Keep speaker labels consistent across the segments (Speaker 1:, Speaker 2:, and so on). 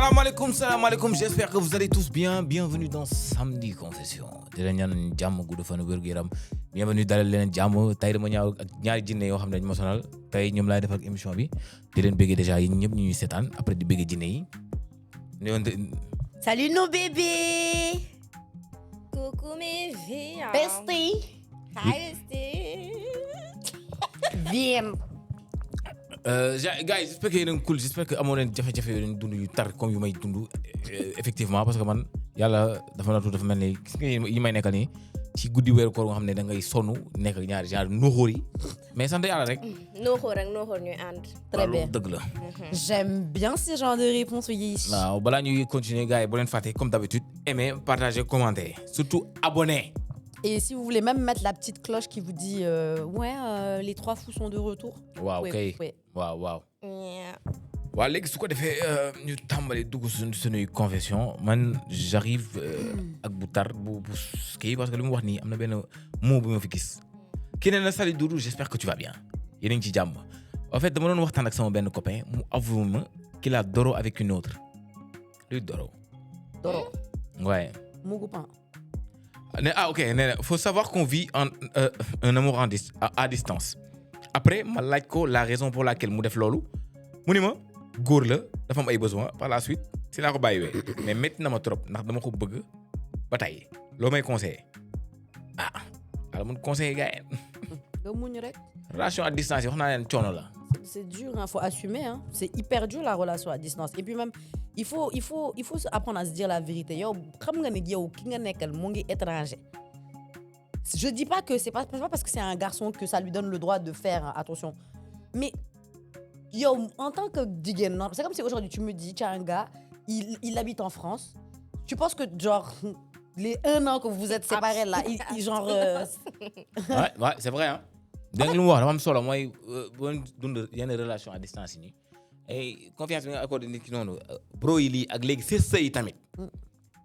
Speaker 1: Salam alaikum, j'espère que vous allez tous bien. Bienvenue dans Samedi Confession. di leen ñaan jàmm gudd fan wér gu yaram. Bienvenue dalal leen jàmm tey dama ñaaw ak ñaari jinne yoo xam ne dañu ma sonal tey ñoom laay def ak émission bi di leen bëggee déjà yéen ñëpp ñu ñuy seetaan après di bëggee jinne yi.
Speaker 2: Salut nos bébés.
Speaker 3: Coucou mes filles.
Speaker 2: Bestie.
Speaker 3: Hi bestie.
Speaker 2: Bien.
Speaker 1: Gars yi j'espère que yéen a ngi cool, j'espère que amoo leen jafe-jafe yu dund yu tar comme yu may dund effectivement parce que man yàlla dafa natu dafa mel ni gis nga yi may nekkal nii ci guddi weeru koor nga xam ne da ngay sonn nekk ak ñaari genre nooxóor yi mais sant yàlla rek.
Speaker 3: nooxóor ñuy ànd.
Speaker 2: Très bien.
Speaker 1: dëgg la.
Speaker 2: J'aime bien ce genre de réponse oui.
Speaker 1: waaw balaa ñuy continuer gars yi bu leen fàtte comme d'habitude aimer partager commenter surtout abonner.
Speaker 2: Et si vous voulez même mettre la petite cloche qui vous dit les trois fous sont de retour.
Speaker 1: waaw kay waaw. waaw léegi su ko defee ñu tàmbali dugg suñuy confession man j'arrive ak bu tar bu kii parce que li mu wax nii am na benn mot bu ma fi gis. kii nee na salut Doudou, j'espère que tu vas bien yéen a ngi ci jàmm. En fait dama doon waxtaan ak sama benn copain mu avoué ma qu'il a doro avec une autre. luy doro.
Speaker 2: Doro.
Speaker 1: Ouais.
Speaker 2: Mugu pan.
Speaker 1: Ok nee na faut savoir qu'on vit un amour à distance. Après ma laaj ko la raison pour laquelle mu def loolu mu ni ma góor la dafa am ay besoin par la suite si laa ko bàyyiwee mais métti na ma trop ndax dama ko bëgg ba tey loo may conseiller ala mun conseiller gars yi.
Speaker 2: nga muñ rek.
Speaker 1: relation à distance yi wax naa leen coono la.
Speaker 2: C'est dur, hein, faut assumer, hein. C'est hyper dur la relation à distance. Et puis même il faut apprendre à se dire la vérité. Yow xam nga ne yow ki nga nekkal mu ngi étranger. Je dis pas que c'est pas parce que c'est un garçon que ça lui donne le droit de faire attention. Mais yow en tant que jigéen, non, c'est comme si aujourd'hui tu me dis tu as un gars, il habite en France. Tu penses que genre les 1 an que vous êtes séparés là, il genre
Speaker 1: ouais, c'est vrai hein. dégg lu mu wax dafa am solo mooy boo dund yenn relation à distance yi nii ay confiance bi nga accordé nit ki noonu bro yi lii ak léegi sëy tamit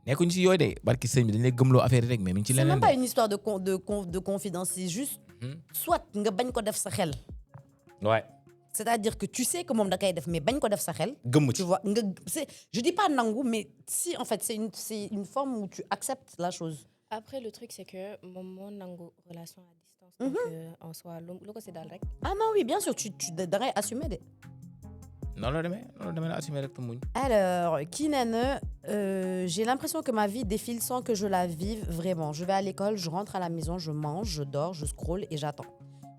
Speaker 1: nekkuñu si yooyu de barki sëñ bi dañ lay gëmloo affaire yi rek mais mi ngi ci leneen.
Speaker 2: C'est même pas une histoire de confidence, c'est juste soit nga bañ ko def sa xel.
Speaker 1: Ouais.
Speaker 2: C'est-à-dire que tu sais que moom da koy def mais bañ ko def sa xel.
Speaker 1: gëmm ci
Speaker 2: tu vois nga je dis pas nangu mais si en fait c'est une forme où tu acceptes la chose.
Speaker 3: Après le truc c'est que moom moo nangu relation à distance. Donc en soi lu ko si daal rek.
Speaker 2: Ah non oui bien sûr tu da ngay assumer de.
Speaker 1: non la demee la assumer rek te muñ.
Speaker 2: Alors kii nee na j'ai l'impression que ma vie défile sans que je la vive vraiment. Je vais à l'école, je rentre à la maison, je mange, je dors, je scrolle et j'attends.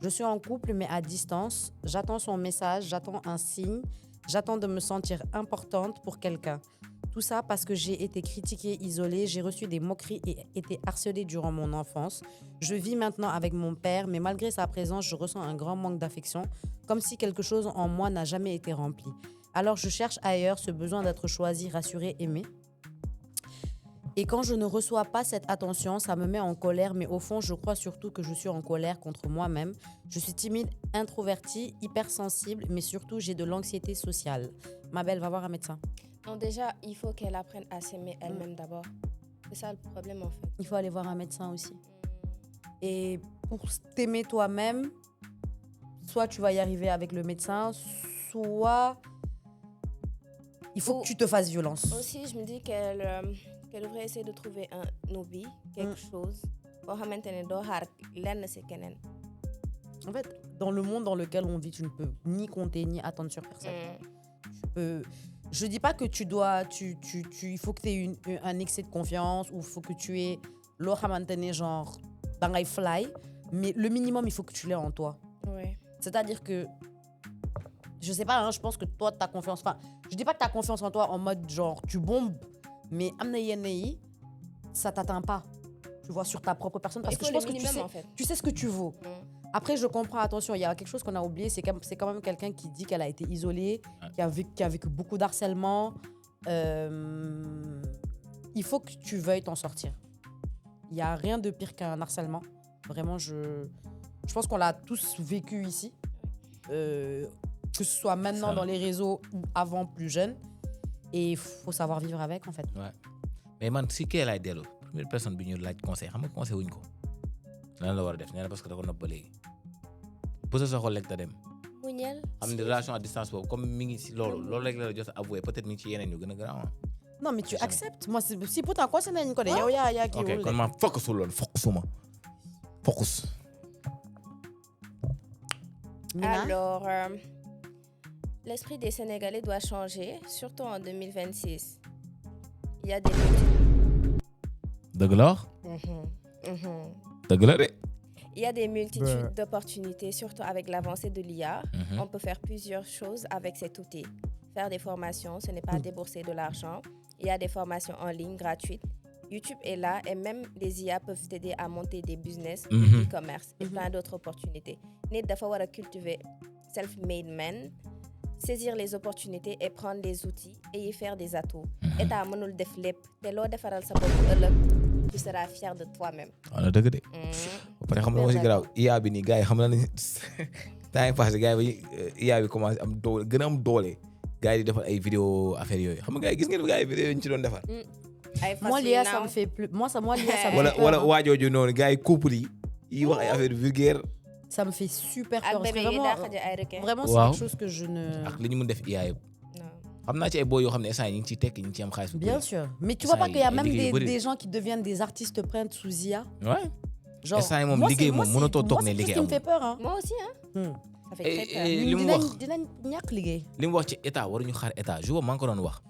Speaker 2: Je suis en couple mais à distance. J'attends son message, j'attends un signe, j'attends de me sentir importante pour quelqu'un. Tout ça parce que j'ai été critiquée, isolée, j'ai reçu des moqueries et été harcelée durant mon enfance. Je vis maintenant avec mon père, mais malgré sa présence, je ressens un grand manque d'affection, comme si quelque chose en moi n'a jamais été rempli. Alors je cherche ailleurs ce besoin d'être choisie, rassurée, aimée. Et quand je ne reçois pas cette attention, ça me met en colère, mais au fond, je crois surtout que je suis en colère contre moi-même. Je suis timide, introvertie, hypersensible, mais surtout, j'ai de l'anxiété sociale. Ma belle, va voir un médecin.
Speaker 3: Non, déjà, il faut qu'elle apprenne à s'aimer elle-même d'abord. C'est ça le problème en fait.
Speaker 2: Il faut aller voir un médecin aussi. Et pour t'aimer toi-même, soit tu vas y arriver avec le médecin, soit il faut que tu te fasses violence.
Speaker 3: Aussi, je me dis qu'elle devrait essayer de trouver un hobby, quelque chose. En
Speaker 2: fait, dans le monde dans lequel on vit, tu ne peux ni compter ni attendre sur personne. Je dis pas que il faut que tu aies un excès de confiance ou il faut que tu aies genre dans un fly, mais le minimum il faut que tu l'aies en toi.
Speaker 3: Ouais.
Speaker 2: C'est-à-dire que je sais pas, hein, je pense que toi t'as confiance. Enfin, je dis pas que t'as confiance en toi en mode genre tu bombes, mais amna yenei, ça t'atteint pas. Tu vois sur ta propre personne parce que je pense que tu sais ce que tu vaux. Après, je comprends, attention, il y a quelque chose qu'on a oublié, c'est quand même quelqu'un qui dit qu'elle a été isolée, qui a vécu beaucoup d'harcèlement. Il faut que tu veuilles t'en sortir. Il n'y a rien de pire qu'un harcèlement. Vraiment, je pense qu'on l'a tous vécu ici. Que ce soit maintenant dans les réseaux ou avant plus jeune. Et il faut savoir vivre avec, en fait.
Speaker 1: Ouais. Mais man, si qu'elle a dellu, première personne qui nous l'a conseillé, xam nga conseil wuñ ko. Lan la war a def nee na parce que da ko nopp ba léegi. bu sa xol lekk da dem.
Speaker 3: muñ muñal.
Speaker 1: xam ne relation à distance boobu comme mi ngi si loolu rek la jot a avoué peut-être mi ngi ci yeneen yu gën a garaaw.
Speaker 2: Non, mais tu acceptes. Moi, si pourtant, quoi, c'est une code. Ya qui
Speaker 1: ok kon ma focus loolu focusuma focus.
Speaker 2: Mina?
Speaker 3: Alors, l'esprit des Sénégalais doit changer, surtout en 2026. Il y a des...
Speaker 1: dëgg la wax. dëgg la de.
Speaker 3: Il y a des multitudes d'opportunités, surtout avec l'avancée de l'IA. On peut faire plusieurs choses avec cet outil. Faire des formations, ce n'est pas débourser de l'argent. Il y a des formations en ligne gratuites. YouTube est là et même les IA peuvent t'aider à monter des business, de e-commerce et plein d'autres opportunités. Nit dafa war a cultiver self-made man, saisir les opportunités et prendre les outils et y faire des atouts. État mënul def lépp te loo defaral sa bopp ëllëg tu seras fier de toi-même.
Speaker 1: ana dëgg de. ba pare xam nga aussi garaaw IA bi nii gars yi xam na ne temps yi passé gars yi IA bi commencé am doole gën a am doole gars yi di defar ay vidéo affaire yooyu xam nga gars yi gis ngeen gars yi vidéo yi ñu ci doon defar.
Speaker 2: Moi, l'IA, ça me fait plus. Moi, l'IA, ça me fait peur.
Speaker 1: wala waajooju noonu gars yi couple yi wax ay affaire vulgaire.
Speaker 2: Ça me fait super peur.
Speaker 3: Ak bébé yi daa xaja ay requin.
Speaker 2: Vraiment, c'est quelque chose que je ne.
Speaker 1: ak li ñu mën def IA yëpp. xam naa ci ay boy yoo xam ne instant yi ñu ngi ciy tekki ñu ngi ciy am xaalis.
Speaker 2: Bien sûr. Mais tu vois pas qu'il y a même des gens qui deviennent des artistes peintres sous IA.
Speaker 1: Ouais.
Speaker 2: Genre,
Speaker 1: instant yi moom liggéey moom mënatoo toog ne liggéey
Speaker 2: amul. Moi, c'est ce qui me fait peur. Hein.
Speaker 3: Moi aussi, hein. Ça fait très peur.
Speaker 1: li mu wax
Speaker 2: dinañ ñàkk liggéey.
Speaker 1: li mu wax ci état waruñu xaar état jour maa ngi ko doon wax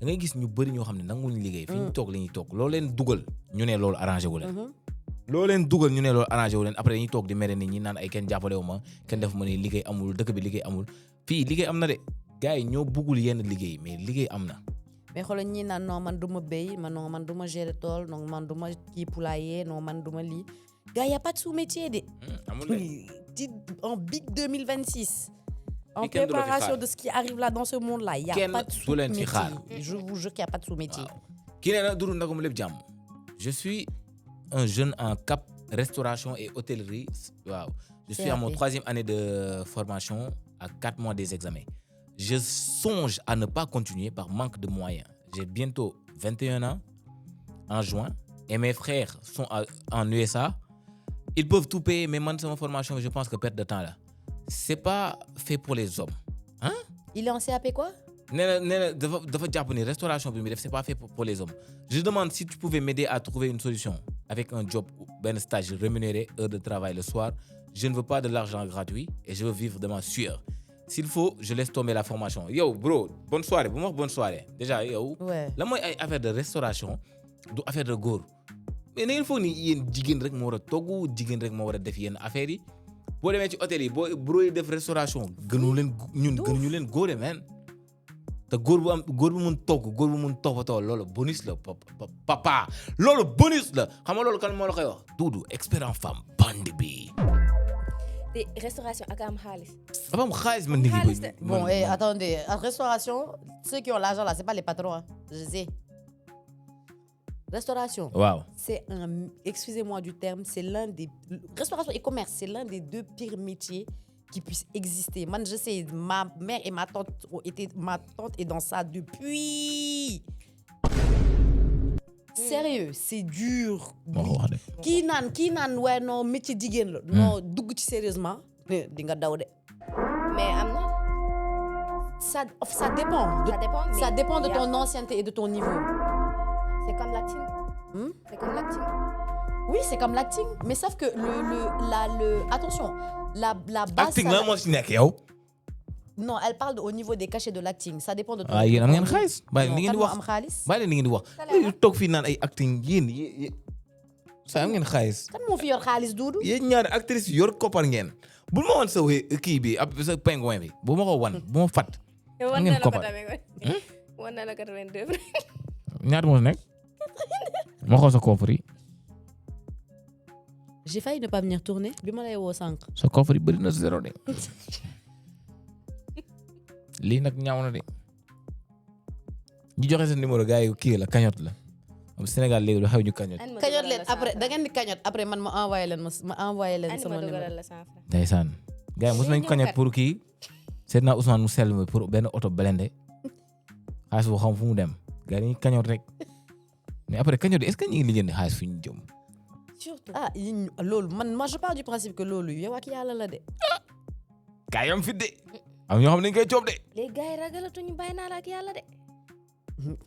Speaker 1: da ngay gis ñu bëri ñoo xam ne nanguñu liggéey. fi ñu toog la ñuy toog loo leen dugal ñu ne loolu arrangé wu leen. loo leen dugal ñu ne loolu arrangé wu leen après dañuy toog di mere nit ñi naan ay kenn jàppale wu ma kenn def ma ni liggéey amul dëkk bi liggéey amul fii liggéey am na de gars yi ñoo bëggul yenn liggéey mais liggéey am na.
Speaker 2: mais xoolal ñii naan non man du ma béy non man du ma gérer tool non man du ma kii poulailler non man du ma lii gars y a pas de sous-métier de.
Speaker 1: amul
Speaker 2: en big 2026. En préparation de ce qui arrive là dans ce monde-là, il n'y a pas de sous-métier. Je vous jure qu'il n'y a pas de sous-métier.
Speaker 1: Je suis un jeune en cap restauration et hôtellerie. Wow. Je suis à mon 3e année de formation, à 4 mois des examens. Je songe à ne pas continuer par manque de moyens. J'ai bientôt 21 ans en juin et mes frères sont en USA. Ils peuvent tout payer, mais moi, ma formation, je pense que perte de temps là. C'est pas fait pour les hommes. Hein?
Speaker 2: Il est en CAP quoi?
Speaker 1: Restauration, c'est pas fait pour les hommes. Je demande si tu pouvais m'aider à trouver une solution avec un job ou un stage rémunéré, heure de travail le soir. Je ne veux pas de l'argent gratuit et je veux vivre de ma sueur. S'il faut, je laisse tomber la formation. Yo, bro, bonne soirée. Bonne soirée. Déjà, yo.
Speaker 2: Ouais.
Speaker 1: Là, moi, affaire de restauration, affaire de gour. Mais il faut que y jigéen rek mo wara togu, jigéen rek mo wara def yenn affaire yi. Bo démé ci hôtel yi, bro yi def restauration, gënu leen góore man. Te góor bu mun togg, góor bu mun toppatoo loolu bonus la papa. Loolu bonus la. Xam nga loolu kan moo la koy wax? Doudou, expert en femme, bandi bi.
Speaker 3: Des restaurations ak am xaalis.
Speaker 1: Dafa am xaalis man nigi boy.
Speaker 2: Bon, attendez, en restauration, ceux qui ont l'argent là, c'est pas les patrons hein. Je sais. Restauration.
Speaker 1: Wow.
Speaker 2: C'est excusez-moi du terme, c'est l'un des restauration et commerce, c'est l'un des 2 pires métiers qui puissent exister. Man, je sais, ma mère et ma tante est dans ça depuis. Sérieux, c'est dur. Qui nan ouais non métier digène la. Non, dugg ci sérieusement, di nga daw de.
Speaker 3: Mais am na.
Speaker 2: Ça dépend. Ça dépend de ton ancienneté et de ton niveau.
Speaker 3: C'est comme l'acting. C'est comme l'acting.
Speaker 2: Oui, c'est comme l'acting, mais sauf que attention, la base.
Speaker 1: Acting là, moi, c'est yow.
Speaker 2: Non, elle parle au niveau des cachets de l'acting. Ça dépend de ton.
Speaker 1: Ah, yéen am ngeen xaalis. Bàyyi li ngeen di wax.
Speaker 2: am xaalis.
Speaker 1: Bàyyi li ngeen di wax. Toog fii naan ay acting yéen sa am ngeen xaalis.
Speaker 2: Kan moo fi yor xaalis Doudou?
Speaker 1: Yéen ñaari actrice yor koppar ngeen. Bul ma wan sa kii bi sa pingouin bi. Bu ma ko wan, bu ma fat. Am ngeen koppar.
Speaker 3: Wan na la 82.
Speaker 1: Ñaata moo nekk? Ma xool sa coffre yi.
Speaker 2: J'ai failli ne pas venir tourner. Bi ma lay woo sànq.
Speaker 1: Sa coffre yi bëri na 0 de. Lii nag ñaaw na de. Ñu joxe sa numéro gars yi kii la cagnotte la. Am Sénégal léegi lu xew ñu cagnotte.
Speaker 2: Cagnotte leen après da ngeen di cagnotte après man ma envoyé leen sama numéro.
Speaker 1: Ndeysaan. Gars yi mos nañu cagnotte pour kii. Seet naa Ousmane mu sell ma pour benn oto blindé. Xaalis boo xam fu mu dem. Gars yi dañuy cagnotte rek. Mais après cagnotte est-ce que ñu ngi lijjanti xaalis fu ñu jëm?
Speaker 2: Surtout. Ah loolu moi je pars du principe que loolu yow ak yàlla la de.
Speaker 1: gars yi am fit de am ñoo xam ne dañ koy coob de.
Speaker 3: les gars yi ragalatuñu bàyyi naa la ak yàlla de.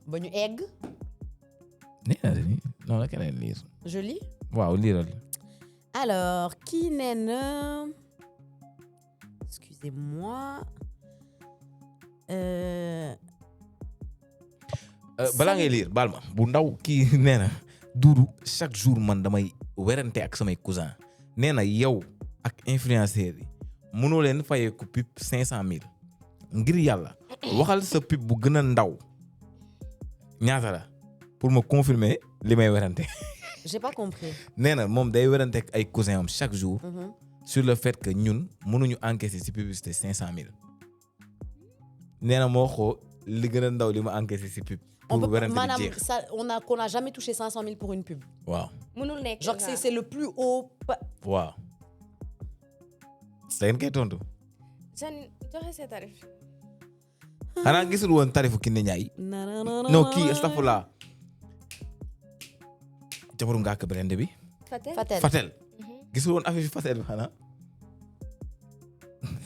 Speaker 2: ba ñu egg.
Speaker 1: nee na ni non la keneen lire.
Speaker 2: Je lis.
Speaker 1: waaw liiral.
Speaker 2: Alors kii nee na excusez-moi.
Speaker 1: balaa ngay lire baal ma bu ndaw kii nee na Doudou chaque jour man damay werante ak samay cousin nee na yow ak influenceurs yi mënoo leen fayee ko pub 500,000 ngir yàlla waxal sa pub bu gën a ndaw ñaata la pour me confirmer li may werante.
Speaker 2: J'ai pas compris.
Speaker 1: nee na moom day werante ak ay cousin am chaque jour. sur le fait que ñun mënuñu encaisser ci publicité 500,000 nee na moo xoo li gën a ndaw li ma encaissé ci pub. pour werante
Speaker 2: madame,
Speaker 1: bi jeex
Speaker 2: ça, qu'on a jamais touché 500,000 pour une pub.
Speaker 1: waaw.
Speaker 3: mënul nekk
Speaker 2: Genre c'est le plus haut.
Speaker 1: waaw. da ngeen koy tontu.
Speaker 3: Jeanne joxe sa tarif.
Speaker 1: xanaa gisul woon tarifu Kiné Ndiaye. non kii astafurlah. jabaru Ngaaka Blindé bi. Fatel. gisul woon affaire Fatel bi xanaa.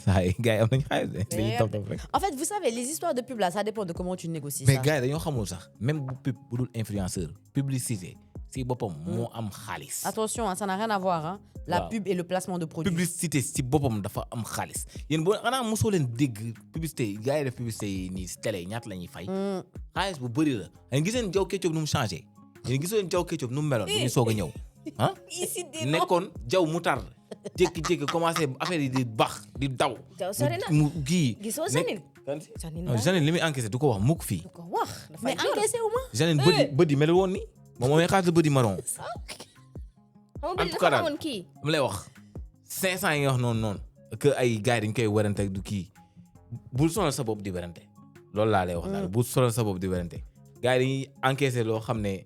Speaker 1: saa yi gars yi am nañu xaalis de. dañuy topp rek.
Speaker 2: En fait, vous savez, les histoires de pub là, ça dépend de comment tu négocies
Speaker 1: mais
Speaker 2: ça.
Speaker 1: gars yi dañoo xamul sax même bu pub bu dul influenceur publicité si boppam moo am xaalis.
Speaker 2: Attention, hein, ça n'a rien à voir. Hein. La
Speaker 1: Wow.
Speaker 2: pub et le placement de produits.
Speaker 1: publicité si boppam dafa am xaalis yéen boo xanaa mosoo leen dégg publicité yi gars yi def publicité yi nii si télé ñaata la ñuy fay. xaalis bu bëri la. yéen gis ngeen Jaw Ketchup nu mu changé yéen gis ngeen Jaw Ketchup nu mu meloon bu ñu soog a ñëw ah. nekkoon Jaw Moutarde jékki-jékki commencé affaire yi di baax di daw.
Speaker 3: Jaw sori na
Speaker 1: mu kii.
Speaker 3: gisoo Janine.
Speaker 1: non Janine li muy encaissé du ko wax mukk fii.
Speaker 3: du ko wax
Speaker 2: Mais encaissé au moins.
Speaker 1: Janine bët yi mel woon ni moom mooy xaalis bët yi marron.
Speaker 3: en
Speaker 1: tout cas daal mu lay wax 500 yi nga wax noonu que ay gars yi dañ koy werante du kii bul sonal sa bopp di werante loolu laa lay wax daal bul sonal sa bopp di werante gars yi dañuy encaisser loo xam ne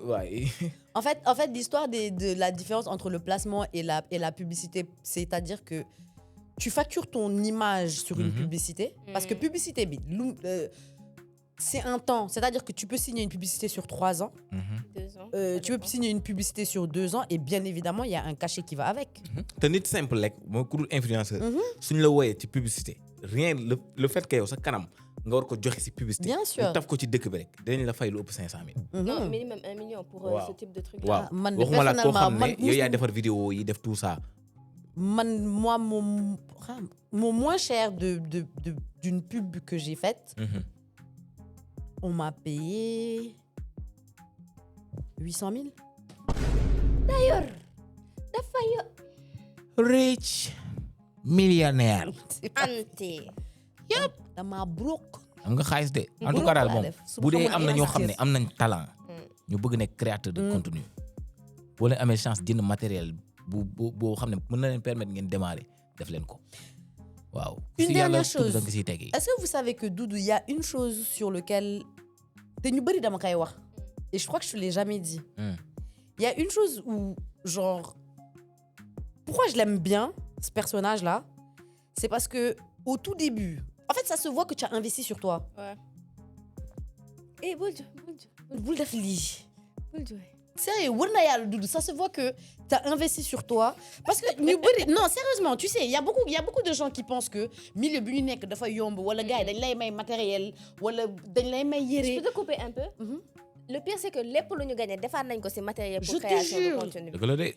Speaker 1: waaye.
Speaker 2: En fait, l'histoire de la différence entre le placement et la publicité, c'est-à-dire que tu factures ton image sur une publicité, parce que publicité, c'est un temps. C'est-à-dire que tu peux signer une publicité sur 3 ans,
Speaker 3: 2 ans.
Speaker 2: tu peux signer une publicité sur 2 ans, et bien évidemment, il y a un cachet qui va avec.
Speaker 1: te nit simple rek mooy ku dul influenceur. suñ la wooyee ci publicité rien le fait que yow sa kanam nga war ko joxe ci publicité.
Speaker 2: Bien sûr.
Speaker 1: ñu taf ko ci dëkk bi rek dinañ la fay lu ëpp 500,000.
Speaker 3: Non, minimum 1 million pour ce type de truc.
Speaker 1: waaw
Speaker 2: man
Speaker 1: waxuma la koo xam ne
Speaker 2: personnellement,
Speaker 1: yow yaay defar vidéo yi def tout ça.
Speaker 2: Moi, mon moins cher d'une pub que j'ai faite, on m'a payé 800,000.
Speaker 3: D'ailleurs, dafa
Speaker 1: rich millionnaire.
Speaker 3: anti.
Speaker 2: Yep, dama broke.
Speaker 1: am nga xaalis de en tout cas daal moom
Speaker 2: Su
Speaker 1: bu dee
Speaker 2: xamoon
Speaker 1: am na ñoo xam ne
Speaker 2: investir.
Speaker 1: am nañ talent ñu bëgg nekk créateur de contenu boo leen amee chance jënd matériel boo xam ne mën na leen permettre ngeen démarrer def leen ko waaw.
Speaker 2: Une dernière chose.
Speaker 1: da nga siy tegee.
Speaker 2: Est-ce que vous savez que Doudou, il y a une chose sur laquelle te ñu bëri dama koy wax et je crois que je te l'ai jamais dit. Il y a une chose où genre pourquoi je l'aime bien ce personnage là, c'est parce que au tout début, en fait ça se voit que tu as investi sur toi.
Speaker 3: Ouais. Eh,
Speaker 2: Bul def lii.
Speaker 3: bul
Speaker 2: Sérieux, wër na yàlla Doudou, ça se voit que tu as investi sur toi parce que ñu bëri non sérieusement, tu sais, il y a beaucoup de gens qui pensent que milieu bi ñu nekk dafa yomb wala gars yi dañ lay may matériel wala dañ lay may
Speaker 3: Je
Speaker 2: yére.
Speaker 3: peux te couper un peu. Le pire c'est que lépp lu ñu gagné defaat nañ ko ci matériel pour
Speaker 2: Je te
Speaker 3: création de
Speaker 2: jure.
Speaker 3: contenu.
Speaker 1: dëgg la de.
Speaker 2: Et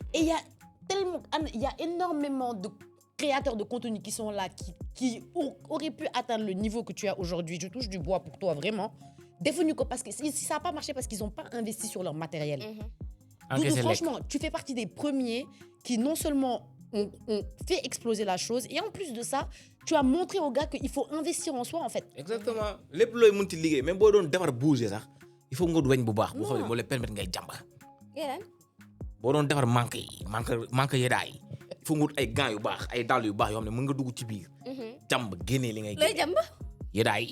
Speaker 2: il y a énormément de créateurs de contenu qui sont là, qui auraient pu atteindre le niveau que tu as aujourd'hui. Je touche du bois pour toi, vraiment. Défini parce que si ça n'a pas marché parce qu'ils n'ont pas investi sur leur matériel. Donc, franchement, tu fais partie des premiers qui non seulement ont fait exploser la chose, et en plus de ça, tu as montré aux gars qu'il faut investir en soi, en fait.
Speaker 1: exactement lépp looy mënti liggéey même boo doon defar bouger sax il faut nga weñ bu baax. boo xam ne moo lay permettre ngay jàmba. boo doon defar manque yedaay il faut nga wut ay gants yu baax ay dàll yu baax yoo xam ne mën nga dugg ci biir. jàmb génnee li ngay
Speaker 3: looy
Speaker 1: génne.
Speaker 3: jàmb.
Speaker 1: yedaay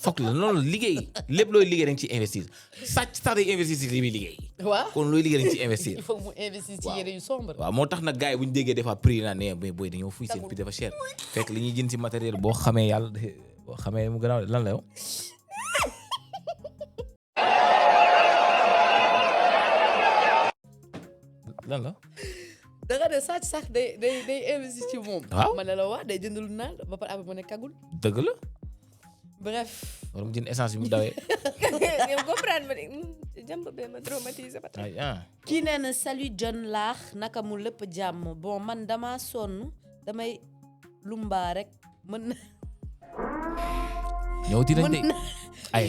Speaker 1: foog la loolu liggéey lépp looy liggéey da nga ciy investir sàcc sax day investir si li muy liggéey.
Speaker 2: Ouais.
Speaker 1: kon looy liggéey da nga ciy investir.
Speaker 2: Il faut que vous investissiez ci yére yu sombre.
Speaker 1: waaw moo tax nag gars yi bu ñu déggee des fois prix yi naan ne mais booy dañoo fuy seen prix dafa cher fekk li ñuy jënd si matériel boo xamee yàlla boo xamee mu gën a lan la yow. lan la.
Speaker 2: da nga ne sàcc sax day investir ci moom.
Speaker 1: waaw
Speaker 2: ma ne la wax day jënd lu naan ba pare après mu ne kagul.
Speaker 1: dëgg la.
Speaker 2: bref.
Speaker 1: war mu jënd essence bi mu dawee.
Speaker 3: yow comprendre ma de jàmb bee ma traumatisé ba tey.
Speaker 2: kii nee na salut John laax naka mu lépp jàmm bon man dama sonn damay lumba rek mën na.
Speaker 1: ñëw ti dañ de. ay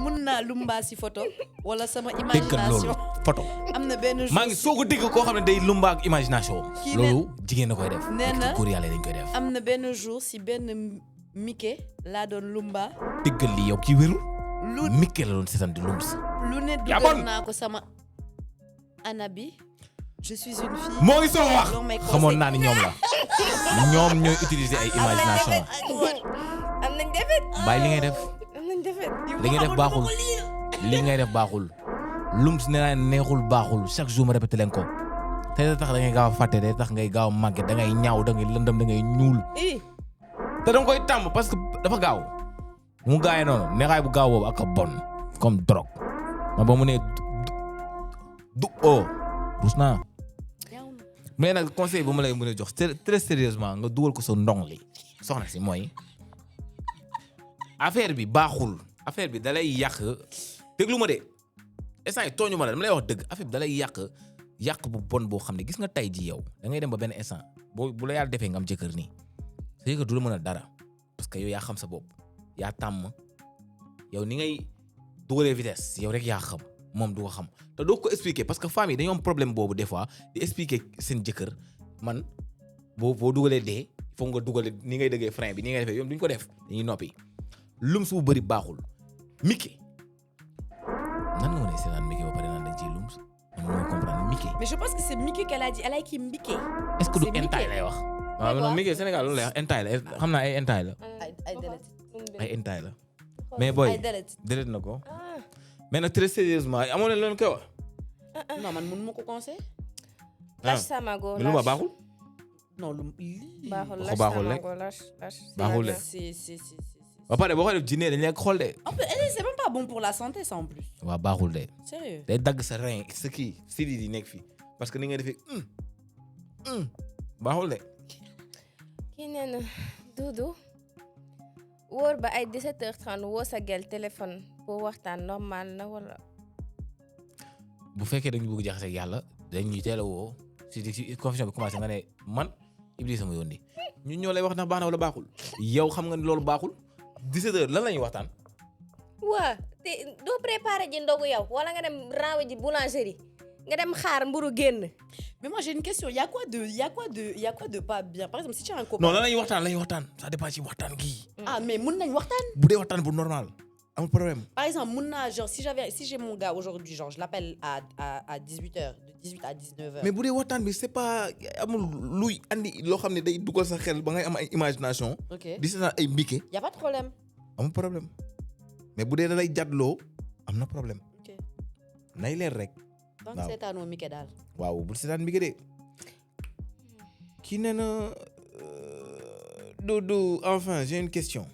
Speaker 2: mën naa lumba si photo wala sama imagination.
Speaker 1: photo.
Speaker 2: am na benn jour
Speaker 1: maa ngi soog a dégg koo xam ne day lumba ak imagination. loolu jigéen na koy def.
Speaker 2: nee na
Speaker 1: góor yàlla dañ koy def.
Speaker 2: am na benn jour si benn Mickey laa doon lumba.
Speaker 1: déggal li yow kii wérul. Mickey la doon seetaan di lumb si.
Speaker 2: lu ne dugal naa ko sama anabi. je suis une fille.
Speaker 1: moo ngi soog wax xamoon naa ni ñoom la. ñoom ñooy utiliser ay imagination.
Speaker 3: am nañ defet.
Speaker 1: bàyyi li ngay def.
Speaker 3: am nañ defet.
Speaker 1: li ngay def baaxul. li ngay def baaxul. lum si nee naa neexul baaxul chaque jour ma répété leen ko. te da tax da ngay gaaw a fàtte day tax ngay gaaw a màgget da ngay ñaaw da ngay lëndëm da ngay ñuul. te da nga koy tàmm parce que dafa gaaw. mu gaawee noonu neexaay bu gaaw boobu ak a bon comme drogue. ma ba mu ne du rus naa. mais nag conseil bu ma lay mën a jox très sérieusement nga dugal ko sa ndong li soxna si mooy affaire bi baaxul affaire bi dalay yàq déglu ma de instant yi tooñu ma la dama lay wax dëgg affaire bi dalay yàq bu bon boo xam ne gis nga tay ji yow da ngay dem ba benn instant bu la yàlla defee nga am jëkkër nii sa jëkkër du la mën a dara parce que yow yaa xam sa bopp yaa tàmm yow ni ngay dugalee vitesse yow rek yaa xam moom du ko xam te doo ko expliquer parce que femmes yi dañoo am problème boobu des fois di expliquer seen jëkkër man boo dugalee dee foog nga dugalee ni ngay dëggee frein bi ni ngay defee yow duñ ko def dañuy noppi lum su bëri baaxul. Mickey nan nga mën a seetaan Mickey ba pare naan dañ ciy lum man moo comprendre Mickey.
Speaker 2: mais je pense que c'est Mickey qu'elle a dit elle a écrit Mickey.
Speaker 1: est-ce que du entaay lay wax. waaw non Mickey Sénégal loolu lay wax entaay la xam naa ay entaay la. ay entaay la. mais booy délet na ko. mais nag très sérieusement amoon na leen koy wax.
Speaker 2: non man mënu ma ko conseil.
Speaker 3: lâche Samago
Speaker 1: mais lu ma baaxul.
Speaker 2: non lu
Speaker 3: baaxul
Speaker 1: lâche Samago baaxul de.
Speaker 2: si.
Speaker 1: ba pare boo xoolee jinne dañ lay xool de.
Speaker 2: en plus c'est même pas bon pour la santé ça en plus.
Speaker 1: waaw baaxul de.
Speaker 2: sérieux
Speaker 1: day dagg sa rein sa kii sidit yi nekk fii parce que ni nga defee baaxul de.
Speaker 3: kii nee na Doudou wóor ba ay 17h30 woo sa gel téléphone pour waxtaan normal na wala.
Speaker 1: bu fekkee dañu bëgg jaxase ak yàlla dañuy teel a woo si confusion bi commencé nga ne man Iblis sama yónni ñun ñoo lay wax ndax baax na wala baaxul yow xam nga ni loolu baaxul 17h lan la ñuy waxtaan.
Speaker 3: waa te doo préparé ji ndogu yow wala nga dem rawe ji boulangerie nga dem xaar mburu génn.
Speaker 2: mais moi j'ai une question il y a quoi de pas bien par exemple si tu as un copain.
Speaker 1: non lan la ñuy waxtaan ça dépend ci waxtaan gi.
Speaker 2: ah mais mun nañ waxtaan.
Speaker 1: bu dee waxtaan bu normal amul problème.
Speaker 2: par exemple mun naa genre si j'ai mon gars aujourd'hui genre je l'appelle à 18h de 18 à 19h.
Speaker 1: mais bu dee waxtaan bi c'est pas amul luy andi loo xam ne day dugal sa xel ba ngay am ay imagination.
Speaker 2: ok
Speaker 1: di seetaan ay Mickey.
Speaker 2: y a pas de problème.
Speaker 1: amul problème mais bu dee da lay jàddloo am na problème.
Speaker 2: ok
Speaker 1: nay leer rek.
Speaker 2: donc seetaanoo Mickey daal.
Speaker 1: waaw bul seetaan Mickey de kii nee na Doudou enfin j'ai une question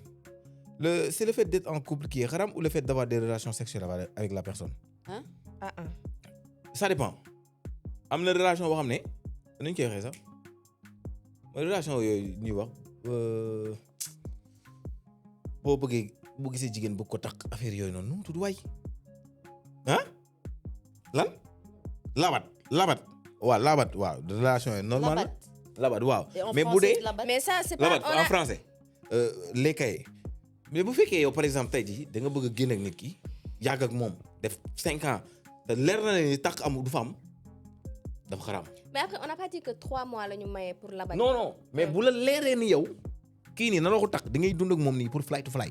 Speaker 1: c'est le fait d'être en couple qui est haram ou le fait d'avoir des relations sexuelles avec la personne. Ça dépend am na relation boo xam ne nañ koy waxee sax mooy relation yooyu ñuy wax boo gisee jigéen bëgg ko takk affaire yooyu noonu nu mu tudd waay lan labat waaw relation yi normal labat waaw mais bu dee
Speaker 3: mais ça c'est pas
Speaker 1: labat en français les cahiers mais bu fekkee yow par exemple tey jii da nga bëgg a génn ak nit ki yàgg ak moom def 5 ans te leer na ne ni takk amul du fa am dafa xaraam.
Speaker 3: mais après on n'a pas dit que 3 mois la ñu maye pour labat.
Speaker 1: non mais bu la leeree ni yow kii nii na la ko takk da ngay dund ak moom nii pour fly to fly.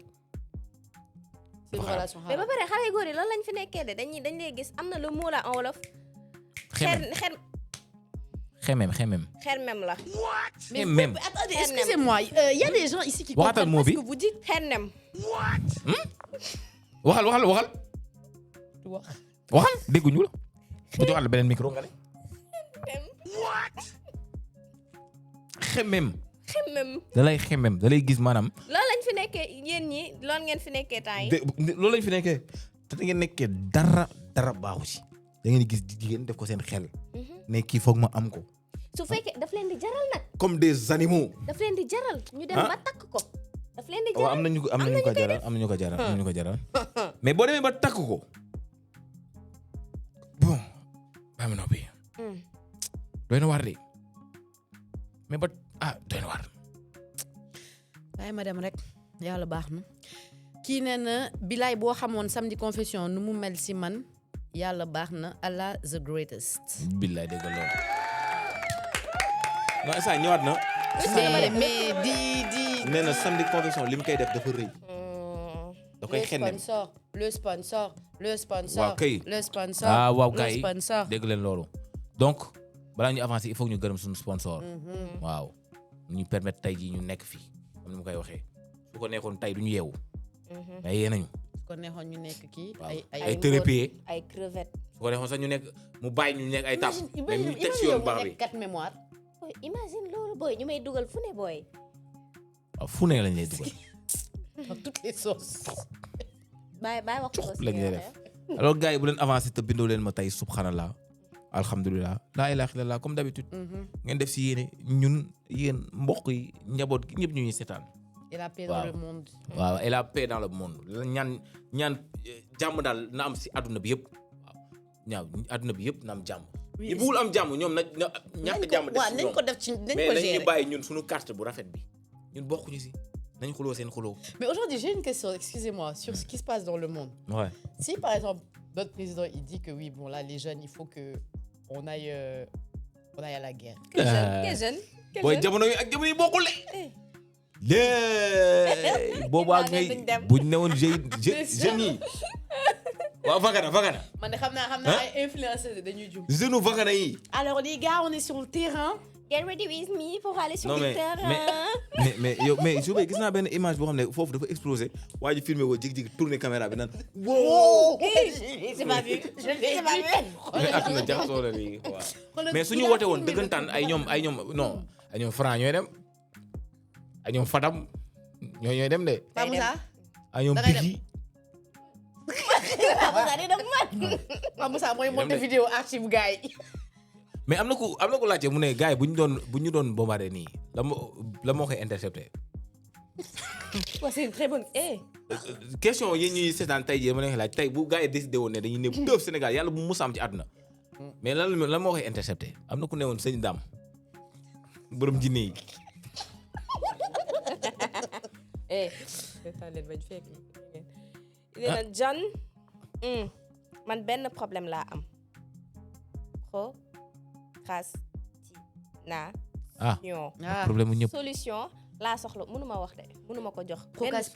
Speaker 2: c'est une relation
Speaker 3: mais ba pare xale góor yi loolu lañ fi nekkee de dañ lay gis am na le mot là en wolof. xermem la.
Speaker 2: mais attendez excusez-moi il y a des gens ici qui comprennent pas ce que vous dites.
Speaker 3: xernem.
Speaker 1: waxal. waxal dégguñu la. bu joxal beneen micro nga ne. xemem. da lay xemem da lay gis maanaam.
Speaker 3: loolu lañ fi nekkee yéen ñi loolu ngeen fi nekkee temps yi.
Speaker 1: loolu lañ fi nekkee te da ngeen nekkee dara baaxu ci da ngeen gis jigéen def ko seen xel. ne kii foog ma am ko
Speaker 3: su fekkee daf leen di jaral nag.
Speaker 1: comme des animaux.
Speaker 3: daf leen di jaral ñu dem ba takk ko. daf leen di jaral
Speaker 1: am nañu ko jaral mais boo demee ba takk ko bon baa ma noppi. doy na waar de mais ba doy na waar.
Speaker 2: bàyyi ma dem rek yàlla baax na. kii nee na bilaay boo xamoon samedi confession nu mu mel si man yàlla baax na Allah the greatest.
Speaker 1: bilaay dégg loolu. non ça ñëwaat na.
Speaker 2: mais di.
Speaker 1: nee na samedi confession li mu koy def dafa rëy. da koy xennem
Speaker 2: le sponsor.
Speaker 1: waaw kay waaw kay dégg leen loolu. donc balaa ñu avancer il faut ñu gërëm suñu sponsor. waaw ñu permettre tey jii ñu nekk fii comme ni mu koy waxee su ko nekkoon tey du ñu yeewu. mais yee nañu.
Speaker 2: su ko nekkoon ñu nekk kii.
Speaker 1: ay trépied
Speaker 3: ay crevettes.
Speaker 1: su ko nekkoon sax ñu nekk mu bàyyi ñu nekk ay taf. mais ñu teg si yoon baax bi
Speaker 2: quatre mémoire.
Speaker 3: imagine loolu booy ñu may dugal fu ne booy.
Speaker 1: waaw fu ne lañ lay dugal.
Speaker 2: dans toutes les sauces.
Speaker 3: bàyyi wax ko
Speaker 1: lañ lay def alors gars yi bu leen avancé te bindoo leen ma tey subhanallah alhamdulilah laa ilaaha illallah comme d'habitude. ngeen def si yéen mbokk yi njaboot gi ñëpp ñu ñuy seetaan.
Speaker 2: et la paix dans le monde.
Speaker 1: waaw et la paix dans le monde ñaan jàmm daal na am si adduna bi yëpp waaw adduna bi yëpp na am jàmm. yi bugul am jàmm ñoom na ñàkk jàmm def si ñoom
Speaker 2: nañ ko def ci nañ ko
Speaker 1: mais
Speaker 2: gérer
Speaker 1: nañu bàyyi ñun suñu carte bu rafet bi ñun bokkuñu si nañ xuloo seen xuloo.
Speaker 2: mais aujourd'hui j'ai une question excusez-moi sur ce qui se passe dans le monde.
Speaker 1: Ouais.
Speaker 2: Si par exemple notre président il dit que oui bon là les jeunes il faut que on aille à la guerre.
Speaker 3: Quel jeune
Speaker 1: booy jamono yi ak jamono yi bokkul de. boobu ak ngay buñ newoon jeunes yi. waaw Vagana.
Speaker 2: man de xam naa ay influenceurs dañuy jum.
Speaker 1: jeunes Vagana yi.
Speaker 2: alors les gars on est sur le terrain.
Speaker 3: Get ready with me pour aller sur le terrain.
Speaker 1: mais su gis naa benn image boo xam ne foofu dafa explosé waa ji filmé woo jig tourné caméra bi naan.
Speaker 2: wow.
Speaker 3: c'est pas vu.
Speaker 1: na jaxasoo la léegi waaw. mais suñu woote woon dëggantaan ay ñoom Franc ñooy dem ay ñoom Fadam ñooy dem de.
Speaker 2: Pape Moussa.
Speaker 1: ay ñoom Biggi.
Speaker 2: Pape Moussa mooy monté vidéo archive gars yi.
Speaker 1: mais am na ku laajte mu ne gars yi bu ñu doon bombardé nii la moo koy intercepté.
Speaker 3: c'est une très bonne.
Speaker 1: question yi ñuy seetaan tey jii ma leen laaj tey bu gars yi décidé woon ne dañuy ne bu dëf Sénégal yàlla bu mu am ci àdduna. mais lan moo koy intercepté am na ku ne woon sëñ Dame borom jinne yi.
Speaker 3: John man benn problème laa am.
Speaker 1: problème mu ñëpp.
Speaker 3: solution laa soxla mënuma wax de mënuma ko jox.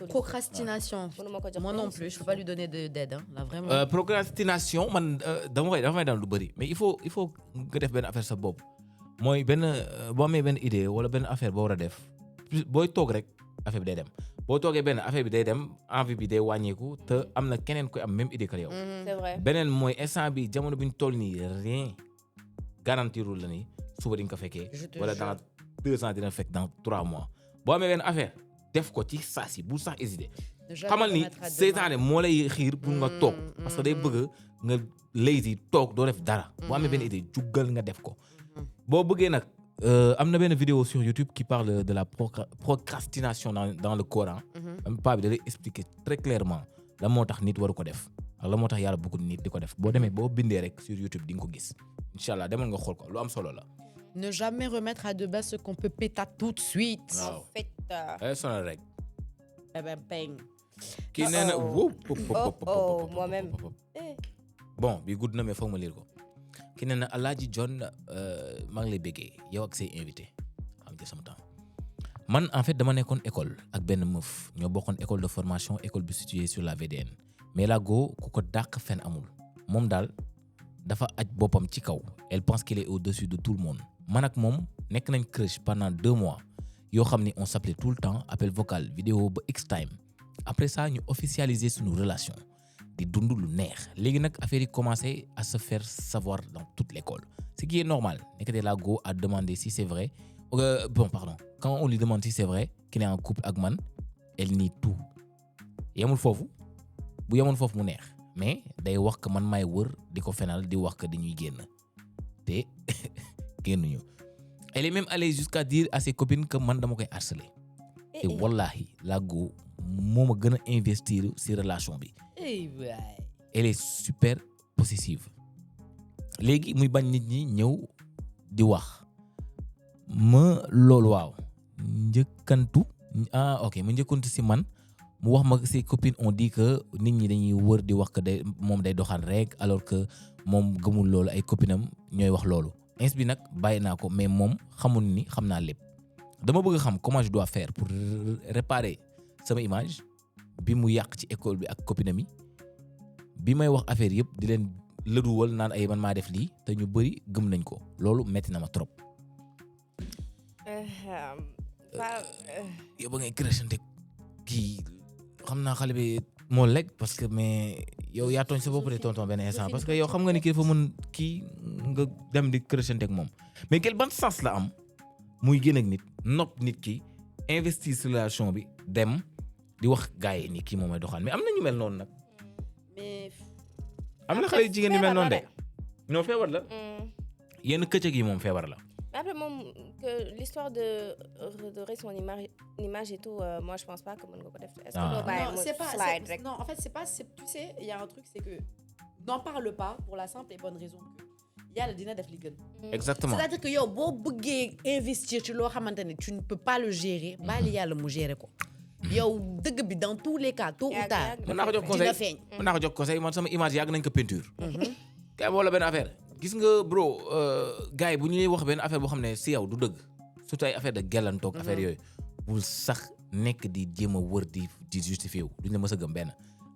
Speaker 2: procrastination.
Speaker 3: mënuma ko jox
Speaker 2: moi non plus je peux pas lui donner d'aide hein là vraiment.
Speaker 1: procrastination man dafa may daan lu bëri mais il faut nga def benn affaire sa bopp mooy boo amee benn idée wala benn affaire boo war a def booy toog rek affaire bi day dem boo toogee benn affaire bi day dem envie bi day wàññeeku te am na keneen koy am même idée que yow.
Speaker 3: c'est vrai
Speaker 1: beneen mooy instant bi jamono bi ñu toll nii rien garantirul la ni suba di nga ko fekkee. wala dans 2 ans dina fekk dans 3 mois. boo amee benn affaire def ko ci saa si bu sax hésiter. xamal ni seytaane moo lay xiir pour nga toog parce que day bëgg nga lazy toog doo def dara. boo amee benn idée juggal nga def ko. boo bëggee nag am na benn vidéo sur YouTube qui parle de la procrastination dans le Coran. paa bi da lay expliquer très clairement la moo tax nit waru ko def ak la moo tax yàlla bëggul nit di ko def boo demee boo bindee rek sur YouTube di nga ko gis incha allah demal nga xool ko lu am solo la.
Speaker 2: Ne jamais remettre à de base ce qu'on peut péter tout de suite.
Speaker 1: waaw sonal rek.
Speaker 2: Eh ben peng.
Speaker 1: kii nee na
Speaker 3: moi-même.
Speaker 1: bon bi gudd na mais foog ma lire ko. kii nee na Alaaji John maa ngi lay béggee yow ak say invité xam nga sama temps man en fait dama nekkoon école ak benn meuf ñoo bokkoon école de formation école bi située sur la VDN mais la go ku ko dàq fen amul moom daal dafa aj boppam ci kaw elle pense qu'elle est au-dessus de tout le monde man ak moom nekk nañ crush pendant 2 mois yoo xam ni on s'appelait tout le temps appel vocal vidéo ba X-time après ça ñu officialiser suñu relation di dund lu neex léegi nag affaire yi commencé à se faire savoir dans toute l'école ce qui est normal nekkate la go a demandé si c'est vrai quand on lui demande si c'est vrai qu'il est en couple ak man elle nie tout yemul foofu bu yemoon foofu mu neex mais day wax que man maay wër di ko fenal di wax que dañuy génn te génnuñu elle est même allée jusqu'à dire à ses copines que man dama koy harceler. Et wallahi la go moo ma gën a investir ci relation bi. Elle est super possessive. léegi muy bañ nit ñi ñëw di wax ma loolu waaw mu njëkkantu ci man mu wax ma ses copines ont dit que nit ñi dañuy wër di wax que moom day doxaan rek alors que moom gëmul loolu ay copinam ñooy wax loolu ins bi nag bàyyi naa ko mais moom xamul ni xam naa lépp dama bëgg a xam comment je dois faire pour réparer sama image bi mu yàq ci école bi ak copinam yi bi may wax affaire yëpp di leen lëduwal naan ay man maa def lii te ñu bëri gëm nañ ko loolu metti na ma trop. yow ba ngay crescente kii xam naa xale bi moo lekk parce que mais yow yaa tooñ sa bopp de tonton benn instant parce que yow xam nga ni kii dafa mën kii nga dem di crescente ak moom mais quel ban sens la am muy génn ak nit nopp nit ki investir sur relation bi dem di wax gars yi ni kii moom may doxaan mais am na ñu mel noonu nag.
Speaker 2: mais
Speaker 1: am na xale jigéen ñu mel noonu de. non feebar la. yenn këccëg yi moom feebar la.
Speaker 3: Après, que l'histoire de son image et tout, moi, je pense pas que mon go est-ce que
Speaker 2: non, c'est pas slide. Non, en fait, c'est pas. Tu sais, il y a un truc, c'est que n'en parle pas pour la simple et bonne raison que il y a le dîner d'Afligan.
Speaker 1: Exactement.
Speaker 2: C'est-à-dire que yo, beau bugger investir tu l'auras maintenant, tu ne peux pas le gérer. Bah, il y a le mot gérer quoi. Yo, dans tous les cas, tôt ou tard.
Speaker 1: On a un conseil. Moi, sama image yag nañ ko peinture. Kay wala ben affaire. Gis nga bro gars yi bu ñuy wax benn affaire boo xam ne si yow du dëgg surtout ay affaire de gellantoog affaire yooyu bul sax nekk di jéem a wër di justifié wu duñ la mës a gëm benn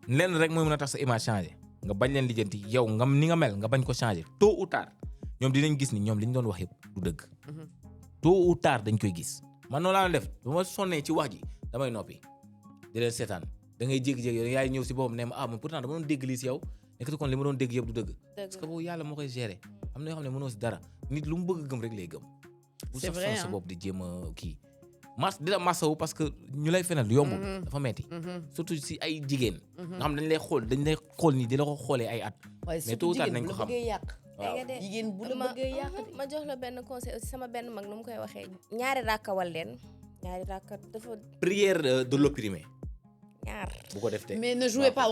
Speaker 1: lenn rek mooy mën a tax sa image changé nga bañ leen lijjanti yow nga ni nga mel nga bañ ko changé tôt ou tard ñoom dinañ gis ni ñoom li ñu doon wax yëpp du dëgg tôt ou tard dañ koy gis man noonu laa def ba ma sonnee ci wax ji damay noppi di leen seetaan da ngay jékki-jékki yaay ñëw si boppam ne ma pourtant dama doon dégg lii si yow nekkati kon li ma doon dégg yëpp du dëgg parce que boobu yàlla moo koy gérer am na yoo xam ne mënoo si dara nit lu mu bëgg gëm rek lay gëm bu sax sa bopp di jéem a kii di la masawu parce que ñu lay fenal yombul dafa metti surtout si ay jigéen nga xam dañ lay xool nii di la ko xoolee ay at mais tôt ou tard nañ ko xam
Speaker 2: waaw jigéen bu la bëggee yàq
Speaker 3: ma jox la benn conseil aussi sama benn mag nu mu koy waxee ñaari rakkawal leen ñaari rakka dafa
Speaker 1: prière de l'opprimé bu ko def te
Speaker 2: mais ne jouez pas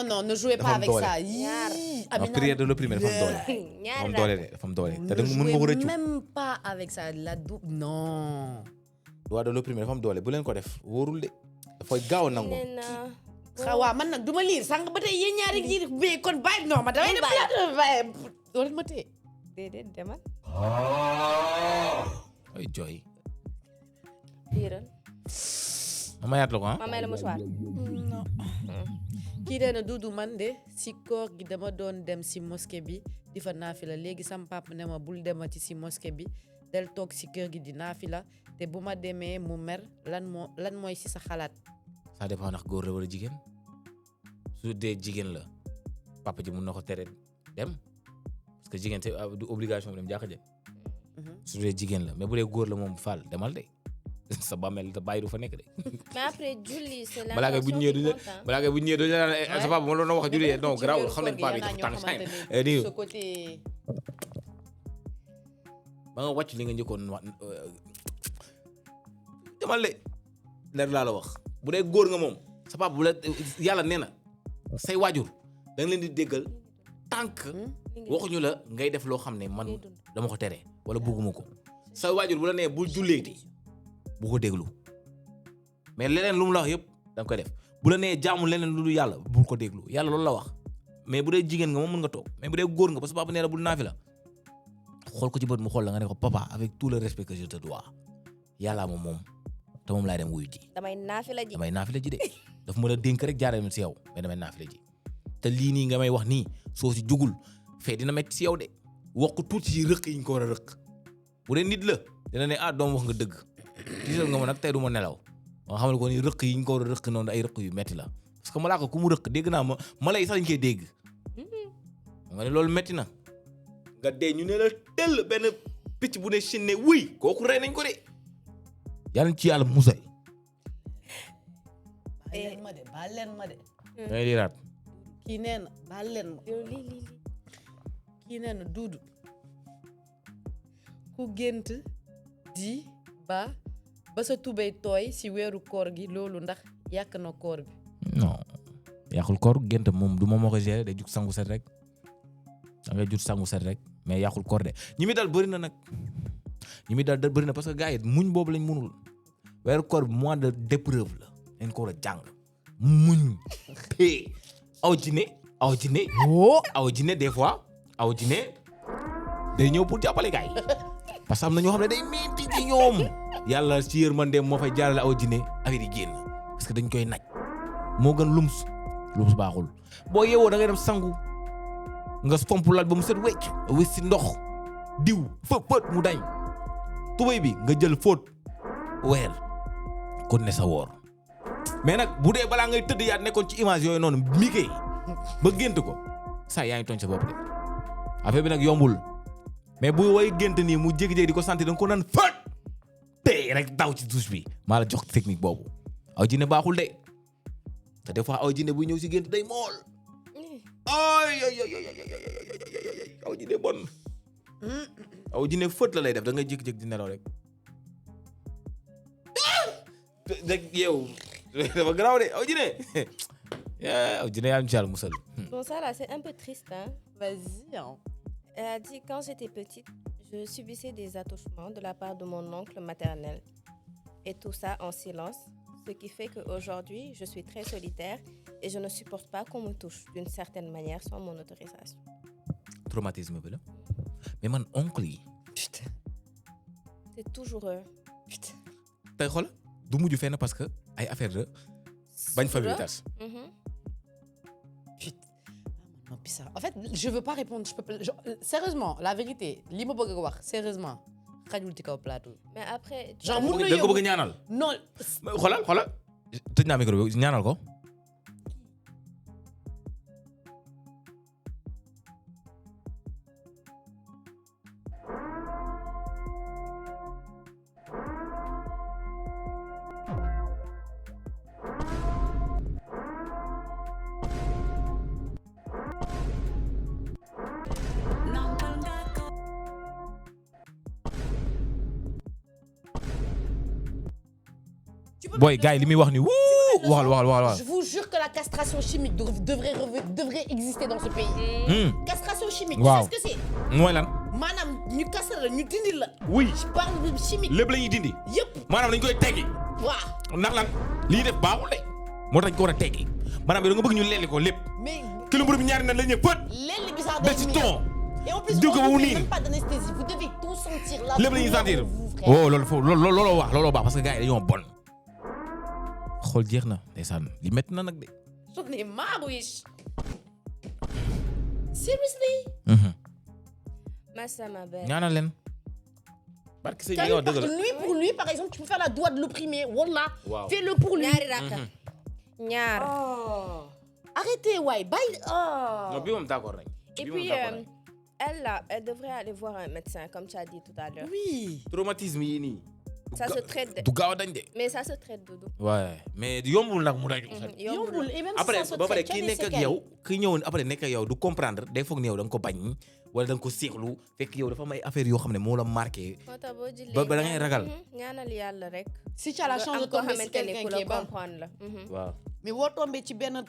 Speaker 2: non ne jouez pas avec ça
Speaker 1: la prière de l'opprimé dafa am doole dafa am doole te mën nga ko rëccu
Speaker 2: même pas avec ça non
Speaker 1: loi de l'opprimé dafa am doole bu leen ko def wóorul de dafay gaaw a nangu
Speaker 2: waaw man nag duma lire sànq ba tey yéen ñaari ji bi kon bàyyi non ma damay dem doo leen ma tee
Speaker 3: déedéet demal
Speaker 1: ay jooy
Speaker 3: liiral
Speaker 1: ma yaat la ko
Speaker 3: ma may la mouchoir
Speaker 2: non kii dee na Dudu man de si koor gi dama doon dem si mosquée bi di fa naafila léegi sam papa ne ma bul demati si mosquée bi del toog si kër gi di naafila te bu ma demee mu mer lan mooy si sa xalaat
Speaker 1: ça dépend ndax góor la wala jigéen su dee jigéen la papa ji mun na ko tere dem parce que jigéen te du obligation dem jàkka ja su dee jigéen la mais bu dee góor la moom faal demal de sa bàmmeel te bàyyi du fa nekk de.
Speaker 3: mais après julli c'est la
Speaker 1: balaa ngay bu ñëwee sa papa ma doon wax julli non garaawul xam nañ paa bi dafa tàng sañ nii ba nga wàcc li nga njëkkoon wax demal de leer laa la wax bu dee góor nga moom sa papa bu la yàlla nee na say waajur da nga leen di déggal tànk waxuñu la ngay def loo xam ne man dama ko tere wala bëgguma ko say waajur bu la nee bul julleeti bu ko déglu mais leneen lu mu la wax yëpp da nga koy def bu la nee jaamu leneen lu dul yàlla bul ko déglu yàlla loolu la wax mais bu dee jigéen nga moom mën nga toog mais bu dee góor nga parce que papa nee na bul naafi la xool ko ci bët mu xool la nga ne ko papa avec tout le respect que je te dois yàllaa moom te moom laay dem wuyu ji
Speaker 3: damay naafi la ji
Speaker 1: de daf mën a dénk rek jaarale si yow mais damay naafi la ji te lii nii nga may wax nii soo si jugul fee dina metti si yow de wax ko tuuti ci rëq yi ñu ko war a rëq bu dee nit la dina ne doom wax nga dëgg gisal nga ma nag tey du ma nelaw nga xam ne ko ni rëq yi ñu ko war a rëq noonu ay rëq yu metti la parce que malaaka ku mu rëq dégg naa mala yi sax dañu koy dégg nga ne loolu metti na nga dee ñu ne la tell benn picc bu ne chinne wuy kooku rey nañ ko de yàlla ci yàlla musal
Speaker 2: baal leen ma de
Speaker 1: ngay liiraat
Speaker 2: kii nee na baal leen ma kii nee na Dudu ku gént guddi ba sa tubéy tooy si weeru koor gi loolu ndax yàq na koor bi.
Speaker 1: non yàqul koor gént moom du moom moo ko gérer day jug sangu set rek da ngay jug sangu set rek mais yàqul koor de ñi mi dal bëri na nag ñi mi dal bëri na parce que gars yi muñ boobu lañ munul weeru koor bi mois d'épreuve la dañ ko war a jàng muñ pee aw jinne des fois aw jinne day ñëw pour jàppale gars yi parce que am na ñoo xam ne day metti ci ñoom yàlla ci yërmandeem moo fay jaarale aw jinne affaire yi génn parce que dañ koy naj moo gën lums baaxul boo yeewoo da ngay dem sangu nga fomp lal ba mu set wecc wis si ndox diw fët mu dañ tubéy bi nga jël fóot weer kon ne sa woor mais nag bu dee balaa ngay tëdd yaa nekkoon ci image yooyu noonu miikee ba gént ko saa yaa ngi tooñ sa bopp de affaire bi nag yombul mais bu way gént nii mu jékki-jékki di ko sentir da nga ko naan fët tey rek daw ci douche bi maa la jox technique boobu aw jinne baaxul de te des fois aw jinne bu ñëw si gént day mool ay aw jinne bon aw jinne fët la lay def da ngay jékki-jékki di nelaw rek yow dafa garaaw de aw jinne yaa ñu ci Yàlla musal.
Speaker 3: Bon, ça là, c'est un peu triste, hein.
Speaker 2: Vas-y, hein.
Speaker 3: Elle a dit, quand j'étais petite, je subissais des attouchements de la part de mon oncle maternel. Et tout ça en silence. Ce qui fait qu'aujourd'hui, je suis très solitaire et je ne supporte pas qu'on me touche d'une certaine manière sans mon autorisation.
Speaker 1: Traumatisme bi la mais man oncle yi.
Speaker 2: Putain.
Speaker 3: C'est toujours eux.
Speaker 2: Putain.
Speaker 1: tey xool du mujj fenn parce que ay affaire de bañ famille tas.
Speaker 2: Non, puis ça. En fait, je veux pas répondre. Je peux pas, sérieusement, la vérité, li ma bëgg a wax sérieusement xajul ci kaw plateau.
Speaker 3: Mais après.
Speaker 2: genre mun na
Speaker 1: da nga ko bëgg ñaanal.
Speaker 2: non.
Speaker 1: xoolal tëj naa micro bi ñaanal ko. Boy, gars yi li muy wax ni waxal.
Speaker 2: Je vous jure que la castration chimique devrait exister dans ce pays. Castration chimique.
Speaker 1: Waaw.
Speaker 2: Tu sais ce que c'est?
Speaker 1: mooy lan.
Speaker 2: maanaam ñu casser la ñu dindi la.
Speaker 1: oui.
Speaker 2: je parle de chimique.
Speaker 1: lépp la ñuy dindi.
Speaker 2: yëpp.
Speaker 1: maanaam dañ koy teggi.
Speaker 2: waaw.
Speaker 1: ndax lan li ñuy def baaxul de moo tax ñu ko war a teggi maanaam yow da nga bëgg ñu leeli ko lépp.
Speaker 2: mais
Speaker 1: kilo mburu bi ñaari na la ñëw pët.
Speaker 2: léegi bi sax
Speaker 1: de ci ton.
Speaker 2: et en plus
Speaker 1: Dieu que vous
Speaker 2: on ne
Speaker 1: niez.
Speaker 2: fait même pas d'anesthésie. Vous devez tout sentir là.
Speaker 1: lépp la ñuy sentir.
Speaker 2: vous, frère.
Speaker 1: oh loolu foofu looloo wax looloo baax parce que gars yi dañoo bon. xool jeex na ndeysaan li métti na nag de.
Speaker 2: J'en ai marre, wesh. Seriously?
Speaker 3: Massa, ma belle.
Speaker 1: ñaanal leen. barke sëñ bi
Speaker 2: T'as
Speaker 1: nga
Speaker 2: vu,
Speaker 1: wax dëgg la.
Speaker 2: lui, pour lui, par exemple, tu peux faire la doigt de l'opprimer. Wallah.
Speaker 1: Wow.
Speaker 2: Fais-le pour lui.
Speaker 3: Ñaari raka. Ñaar.
Speaker 2: Oh. Arrêtez, ouais. Bye. Oh.
Speaker 1: non bi moom d'accord nañ.
Speaker 3: Et puis, elle là, elle devrait aller voir un médecin, comme tu as dit tout à l'heure.
Speaker 2: Oui.
Speaker 1: traumatisme yi nii.
Speaker 3: Ça se traite.
Speaker 1: du gaaw a dañ de.
Speaker 3: Mais ça se traite, Doudou.
Speaker 1: waaye mais yombul nag mu dañ.
Speaker 2: Yombul. Et même
Speaker 1: après
Speaker 2: si ça se
Speaker 1: ba pare
Speaker 2: traite, tu as
Speaker 1: kii
Speaker 2: des
Speaker 1: nekk ak
Speaker 2: séquelles.
Speaker 1: yow kii ñëwoon après nekk ak yow du comprendre day foog ne yow da nga ko bañ wala da nga ko seexlu fekk yow dafa am ay affaire yoo xam ne moo la marqué. ba da ngay ragal.
Speaker 3: ñaanal yàlla rek.
Speaker 2: Si tu as la chance de tomber sur quelqu'un qui est bon.
Speaker 3: comprendre la.
Speaker 1: waaw.
Speaker 2: Mais boo tombé ci benn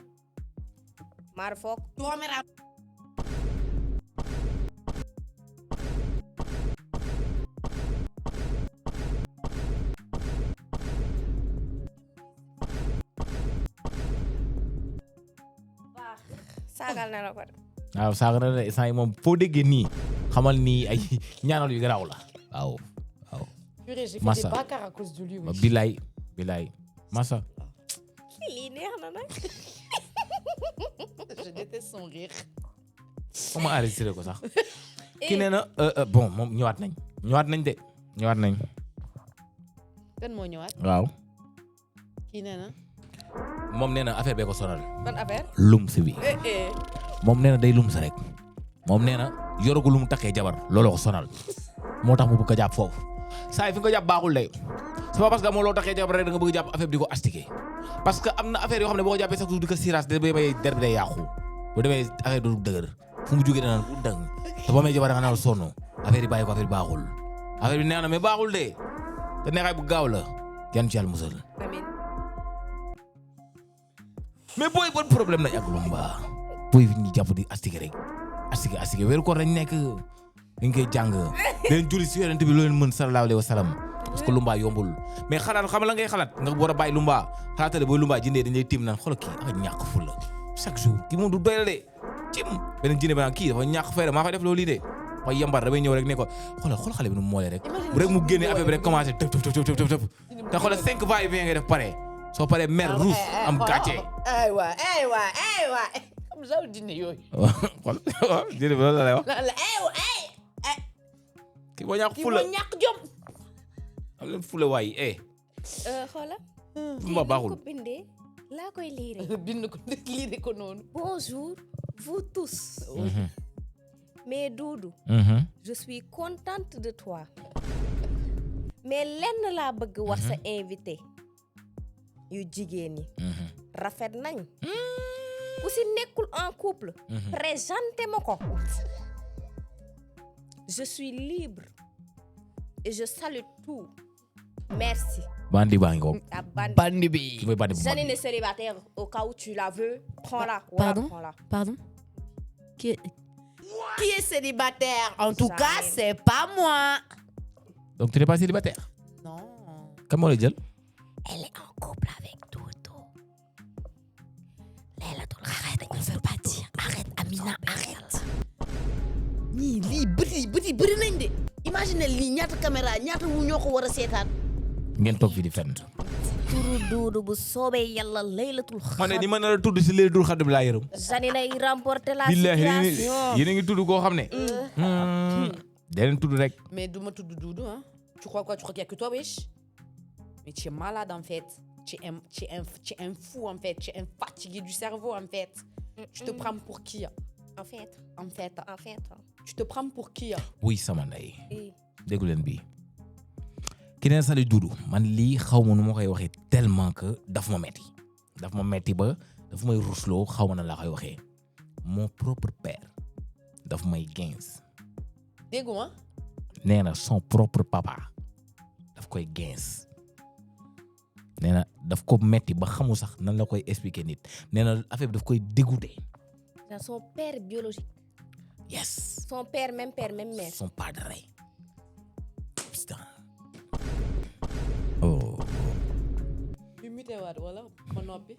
Speaker 3: Maar foog.
Speaker 2: caméra.
Speaker 3: Saagal na la ko.
Speaker 1: waaw saaga na de saa yi moom foo déggee nii xamal ni ay ñaanal yu garaaw la. waaw.
Speaker 2: Purée, j'ai fait
Speaker 1: Massa.
Speaker 2: des bacards à cause de lui. wesh.
Speaker 1: bilaay Massa.
Speaker 3: Lii neex na nag.
Speaker 2: Je déteste son rire.
Speaker 1: comment enregistré ko sax. ki nee na bon moom ñëwaat nañ de ñëwaat nañ.
Speaker 2: Kan moo ñëwaat?
Speaker 1: waaw.
Speaker 2: Kii nee na.
Speaker 1: moom nee na affaire bee ko sonal.
Speaker 3: Ban affaire.
Speaker 1: lum si bi. moom nee na day lum sa rek. moom nee na yoragu lu mu takkee jabar looloo ko sonal. moo tax mu bëgg a jàpp foofu. saa yi fi nga jàpp baaxul de. c'est pas parce que moom loo takkee jabar rek da nga bëgg jàpp affaire bi di ko astiquer. parce que am na affaire yoo xam ne boo ko jàppee sax di ko siraas da bay der bi day yàqu. bu demee affaire du dëgër fu mu jógee dana bu dang te boo may jabar da nga naan sonn affaire yi bàyyi ko affaire bi baaxul. affaire bi neex na mais baaxul de te neexaay bu gaaw la yan ci yàlla musal.
Speaker 3: amiin.
Speaker 1: mais booy bon problème nañ ak lumba. booy fi ñu jàpp di astige rek astige weeru koor lañ nekk dañ koy jàng leen julli si yonent bi loo leen mën sallallahu alayhi wa sallam parce que lumba yombul mais xalaat xam la ngay xalaat nga war a bàyyi lumba xalaatale booy lumba jëndee dañ lay tiim naan xoolal kii ak ñàkk ful la chaque jour kii moom du doy la de cim beneen jëndee ba naan kii dafa ñàkk fayda maa koy def loolu lii de waaye yambar damay ñëw rek ne ko xool xale bi nu mu moolee rek rek mu génnee affaire bi rek commencé tëp te xoolal 5 va et vient ngay def pare soo paree mer ruus am gàcce.
Speaker 2: aywa xam nga dina yooyu.
Speaker 1: waaw jërëjëf loolu la lay wax. kii boo ñàkk fula
Speaker 2: kii boo ñàkk jom.
Speaker 1: am leen fula waay
Speaker 3: Xoola.
Speaker 1: Lumba baaxul
Speaker 3: ko bindee laa koy liire.
Speaker 2: bind ko liire ko noonu.
Speaker 3: Bonjour vous tous. mais Doudou. je suis contente de toi. mais lenn laa bëgg wax sa invité. yu jigéen ñi. rafet nañ. ku si nekkul en couple. présenté ma ko. je suis libre. et je salue tout. merci.
Speaker 1: bandi baa ngi ko.
Speaker 2: bandi bi.
Speaker 1: ki mooy bandi bu mag
Speaker 3: Janine est célibataire au cas où tu la veux. prends-la.
Speaker 2: Pardon?
Speaker 3: Prends-la.
Speaker 2: Pardon? Qui est célibataire? En tout
Speaker 3: Janine.
Speaker 2: cas, c'est pas moi.
Speaker 1: donc tu n'es pas célibataire.
Speaker 2: Non.
Speaker 1: kan moo lay jël.
Speaker 2: Elle est en couple avec Dodo. Laylatul arrête, on ne veut pas dire. Arrête, Amina, arrête. ñii lii bëri nañ de. Imagine lii ñaata caméra ñaata wu ñoo ko war a seetaan.
Speaker 1: ngeen toog fii di fenn.
Speaker 3: turu Doudou bu soobee yàlla laylatul
Speaker 1: ma ne ni ma nar a tudd si laylatul xadr bi laa yërëm.
Speaker 3: Janine ay remporté la
Speaker 1: billahi
Speaker 3: situation.
Speaker 1: yéen a ngi tudd koo xam ne. da leen tudd rek.
Speaker 2: Mais du ma tudd Doudou, hein. Tu crois quoi? Tu crois qu'il y a que toi, wesh? Mais tu es malade, en fait. Tu es un fou, en fait. Tu es un fatigué du cerveau, en fait. Tu te prends pour qui?
Speaker 3: en fait.
Speaker 2: Tu te prends pour qui?
Speaker 1: wuy sama ndey. déggu leen bii. ki ne sali Doudou man lii xaw ma nu ma koy waxee tellement que daf ma metti ba daf may rusloo xaw ma na laa koy waxee mon propre père daf may gens.
Speaker 2: Déggu ma.
Speaker 1: nee na son propre papa daf koy gens. nee na daf ko metti ba xamu sax nan la koy expliquer nit nee na affaire bi daf koy dégoûter.
Speaker 3: dans son père biologique.
Speaker 1: yes.
Speaker 3: son père même mère.
Speaker 1: son padre. putain. oh.
Speaker 2: ñu muté waat wala ma noppi.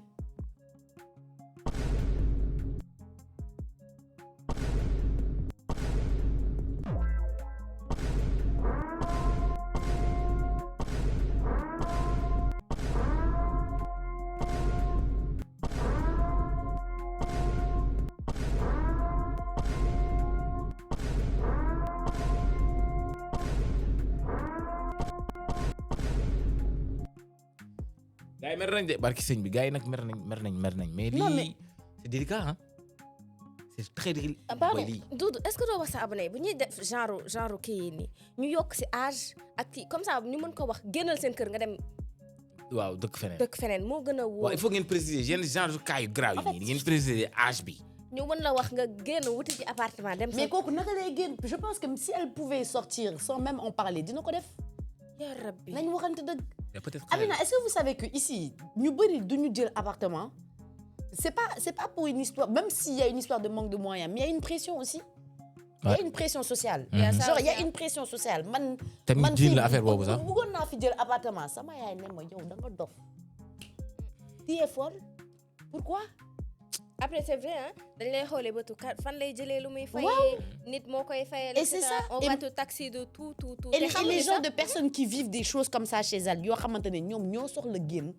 Speaker 1: gars yi mer nañ de barki sëñ bi gars yi nag mer nañ mais lii c'est délicat hein c'est très délicat.
Speaker 3: pardon Doudou est-ce que doo wax sa abonné bu ñuy def genre kii yi nii ñu yokk si âge ak kii comme ça ñu mën ko wax génnal seen kër nga dem.
Speaker 1: waaw dëkk feneen
Speaker 3: moo gën a wóor.
Speaker 1: waaw il faut ngeen préciser yenn genre cas yu grave yi nii ngeen préciser âge bi.
Speaker 3: ñu mën la wax nga génn wuti ci appartement dem.
Speaker 2: mais kooku naka lay génn je pense que si elle pouvait sortir sans même en parler dina ko def.
Speaker 3: yaa rabbi
Speaker 2: nañ waxante dëgg.
Speaker 1: peut-être
Speaker 2: Amina, est-ce que vous savez que ici ñu bëri duñu jël appartement c'est pas pour une histoire même s'il y a une histoire de manque de moyens mais il y a une pression aussi. Il y a une pression sociale. genre il y a une pression sociale man.
Speaker 1: tamit ji la affaire boobu sax
Speaker 2: bëggoon naa fi jël appartement sama yaay ne ma yow da nga dof. tu es folle pourquoi.
Speaker 3: après c'est vrai hein dañ lay xoolee bëtu fan lay jëlee lu muy fay. nit moo koy fayal.
Speaker 2: et c'est ça
Speaker 3: on va te taxer de tout.
Speaker 2: et les genres de personnes qui vivent des choses comme ça chez elles yoo xamante ne ñoom ñoo soxla génn.